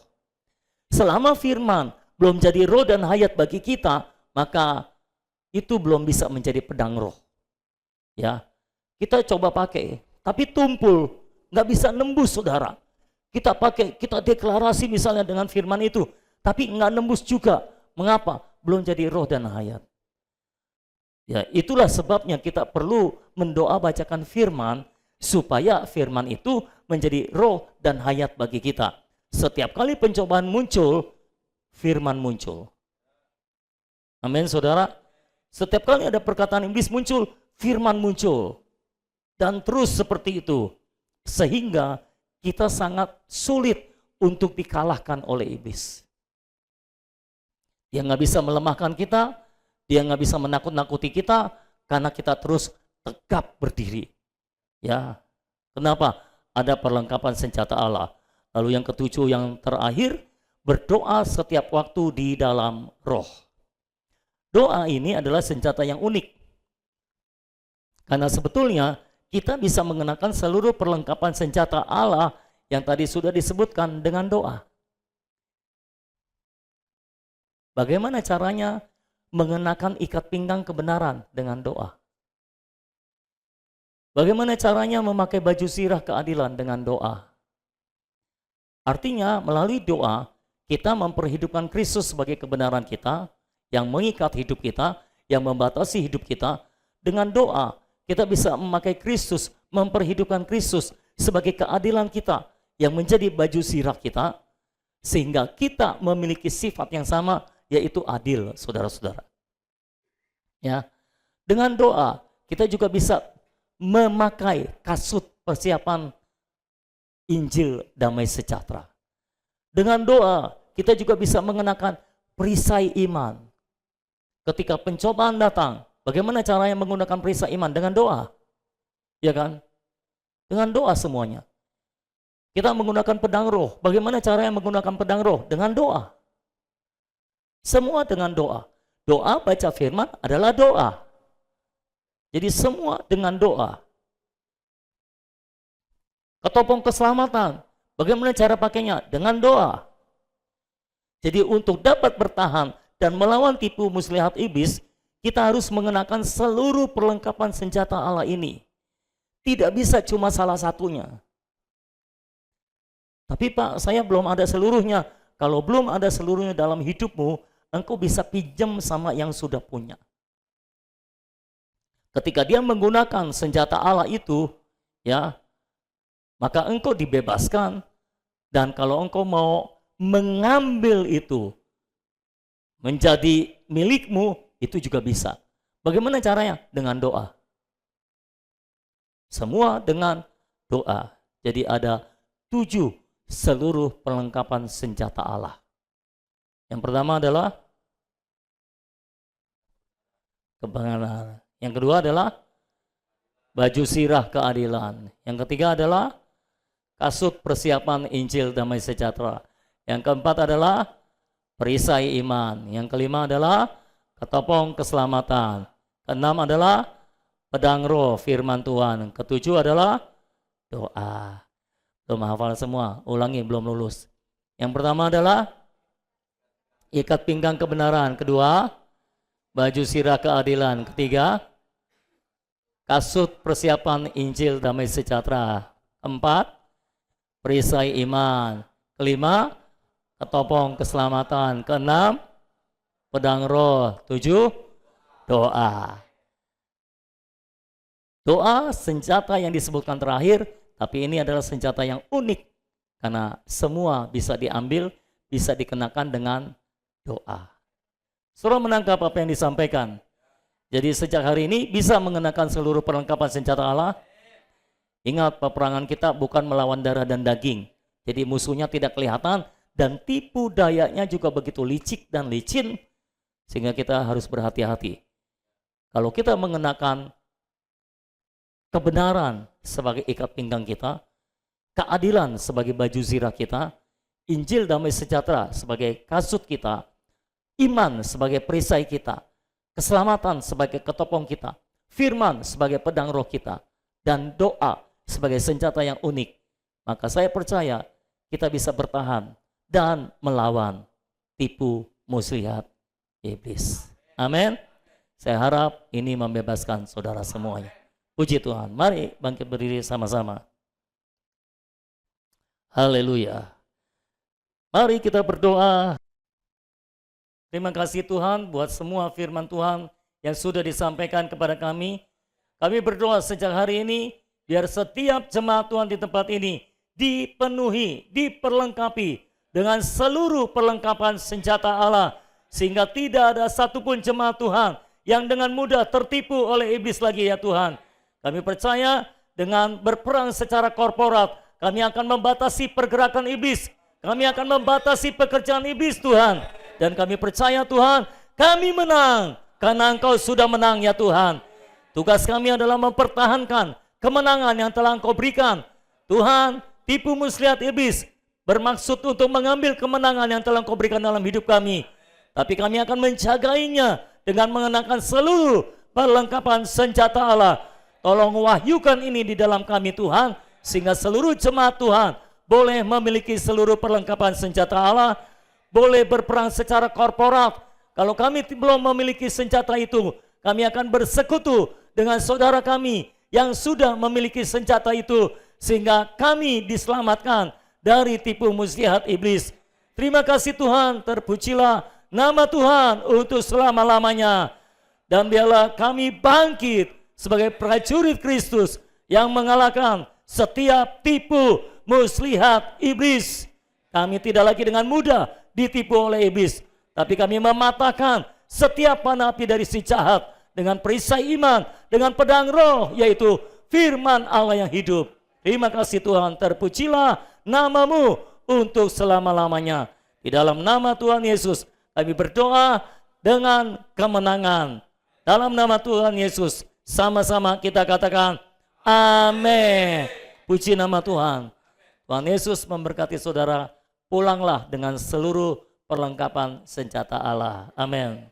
Selama firman belum jadi roh dan hayat bagi kita, maka itu belum bisa menjadi pedang roh. Ya, kita coba pakai, tapi tumpul, nggak bisa nembus saudara. Kita pakai, kita deklarasi misalnya dengan firman itu, tapi nggak nembus juga. Mengapa? Belum jadi roh dan hayat. Ya, itulah sebabnya kita perlu mendoa bacakan firman supaya firman itu menjadi roh dan hayat bagi kita. Setiap kali pencobaan muncul, firman muncul. Amin saudara. Setiap kali ada perkataan iblis muncul, firman muncul. Dan terus seperti itu. Sehingga kita sangat sulit untuk dikalahkan oleh iblis. Dia nggak bisa melemahkan kita, dia nggak bisa menakut-nakuti kita, karena kita terus tegap berdiri. Ya, kenapa? Ada perlengkapan senjata Allah. Lalu yang ketujuh, yang terakhir, berdoa setiap waktu di dalam roh. Doa ini adalah senjata yang unik. Karena sebetulnya kita bisa mengenakan seluruh perlengkapan senjata Allah yang tadi sudah disebutkan dengan doa. Bagaimana caranya mengenakan ikat pinggang kebenaran dengan doa? Bagaimana caranya memakai baju sirah keadilan dengan doa? Artinya melalui doa kita memperhidupkan Kristus sebagai kebenaran kita yang mengikat hidup kita, yang membatasi hidup kita. Dengan doa kita bisa memakai Kristus, memperhidupkan Kristus sebagai keadilan kita yang menjadi baju sirah kita, sehingga kita memiliki sifat yang sama, yaitu adil, saudara-saudara. Ya, dengan doa kita juga bisa memakai kasut persiapan Injil damai sejahtera. Dengan doa kita juga bisa mengenakan perisai iman. Ketika pencobaan datang, bagaimana caranya menggunakan perisai iman? Dengan doa. Ya kan? Dengan doa semuanya. Kita menggunakan pedang roh. Bagaimana caranya menggunakan pedang roh? Dengan doa. Semua dengan doa. Doa baca firman adalah doa. Jadi semua dengan doa. Ketopong keselamatan. Bagaimana cara pakainya? Dengan doa. Jadi untuk dapat bertahan dan melawan tipu muslihat iblis, kita harus mengenakan seluruh perlengkapan senjata Allah ini. Tidak bisa cuma salah satunya. Tapi Pak, saya belum ada seluruhnya. Kalau belum ada seluruhnya dalam hidupmu, engkau bisa pinjam sama yang sudah punya. Ketika dia menggunakan senjata Allah itu, ya, maka engkau dibebaskan. Dan kalau engkau mau mengambil itu menjadi milikmu, itu juga bisa. Bagaimana caranya? Dengan doa. Semua dengan doa. Jadi ada 7 seluruh perlengkapan senjata Allah. Yang pertama adalah kebenaran. Yang kedua adalah baju sirah keadilan. Yang ketiga adalah kasut persiapan Injil damai sejahtera. Yang keempat adalah perisai iman. Yang kelima adalah ketopong keselamatan. Keenam adalah pedang roh firman Tuhan. Ketujuh adalah doa. Belum hafal semua, ulangi, belum lulus. Yang pertama adalah ikat pinggang kebenaran. Kedua, baju sirah keadilan. Ketiga, kasut persiapan Injil damai sejahtera. Keempat, perisai iman. Kelima, ketopong keselamatan. Keenam, pedang roh. 7, doa. Doa senjata yang disebutkan terakhir, tapi ini adalah senjata yang unik karena semua bisa diambil, bisa dikenakan dengan doa. Saudara menangkap apa yang disampaikan? Jadi sejak hari ini bisa mengenakan seluruh perlengkapan senjata Allah. Ingat, peperangan kita bukan melawan darah dan daging. Jadi musuhnya tidak kelihatan dan tipu dayanya juga begitu licik dan licin sehingga kita harus berhati-hati. Kalau kita mengenakan kebenaran sebagai ikat pinggang kita, keadilan sebagai baju zirah kita, Injil damai sejahtera sebagai kasut kita, iman sebagai perisai kita, keselamatan sebagai ketopong kita, firman sebagai pedang roh kita, dan doa sebagai senjata yang unik, maka saya percaya kita bisa bertahan dan melawan tipu muslihat iblis. Amin. Saya harap ini membebaskan saudara semuanya. Puji Tuhan. Mari bangkit berdiri sama-sama. Haleluya. Mari kita berdoa. Terima kasih Tuhan buat semua firman Tuhan yang sudah disampaikan kepada kami. Kami berdoa sejak hari ini, biar setiap jemaat Tuhan di tempat ini dipenuhi, diperlengkapi dengan seluruh perlengkapan senjata Allah. Sehingga tidak ada satupun jemaat Tuhan yang dengan mudah tertipu oleh iblis lagi ya Tuhan. Kami percaya dengan berperang secara korporat, kami akan membatasi pergerakan iblis. Kami akan membatasi pekerjaan iblis Tuhan. Dan kami percaya Tuhan, kami menang karena Engkau sudah menang ya Tuhan. Tugas kami adalah mempertahankan kemenangan yang telah Engkau berikan. Tuhan, tipu muslihat iblis bermaksud untuk mengambil kemenangan yang telah Engkau berikan dalam hidup kami. Tapi kami akan menjagainya dengan mengenakan seluruh perlengkapan senjata Allah. Tolong wahyukan ini di dalam kami Tuhan, sehingga seluruh jemaat Tuhan boleh memiliki seluruh perlengkapan senjata Allah, boleh berperang secara korporat. Kalau kami belum memiliki senjata itu, kami akan bersekutu dengan saudara kami yang sudah memiliki senjata itu, sehingga kami diselamatkan dari tipu muslihat iblis. Terima kasih Tuhan, terpujilah nama Tuhan untuk selama-lamanya. Dan biarlah kami bangkit sebagai prajurit Kristus yang mengalahkan setiap tipu muslihat iblis. Kami tidak lagi dengan mudah ditipu oleh iblis, tapi kami mematahkan setiap panah api dari si jahat dengan perisai iman, dengan pedang roh, yaitu firman Allah yang hidup. Terima kasih Tuhan, terpujilah namamu untuk selama-lamanya. Di dalam nama Tuhan Yesus kami berdoa dengan kemenangan. Dalam nama Tuhan Yesus sama-sama kita katakan amin. Puji nama Tuhan. Tuhan Yesus memberkati saudara. Pulanglah dengan seluruh perlengkapan senjata Allah. Amin.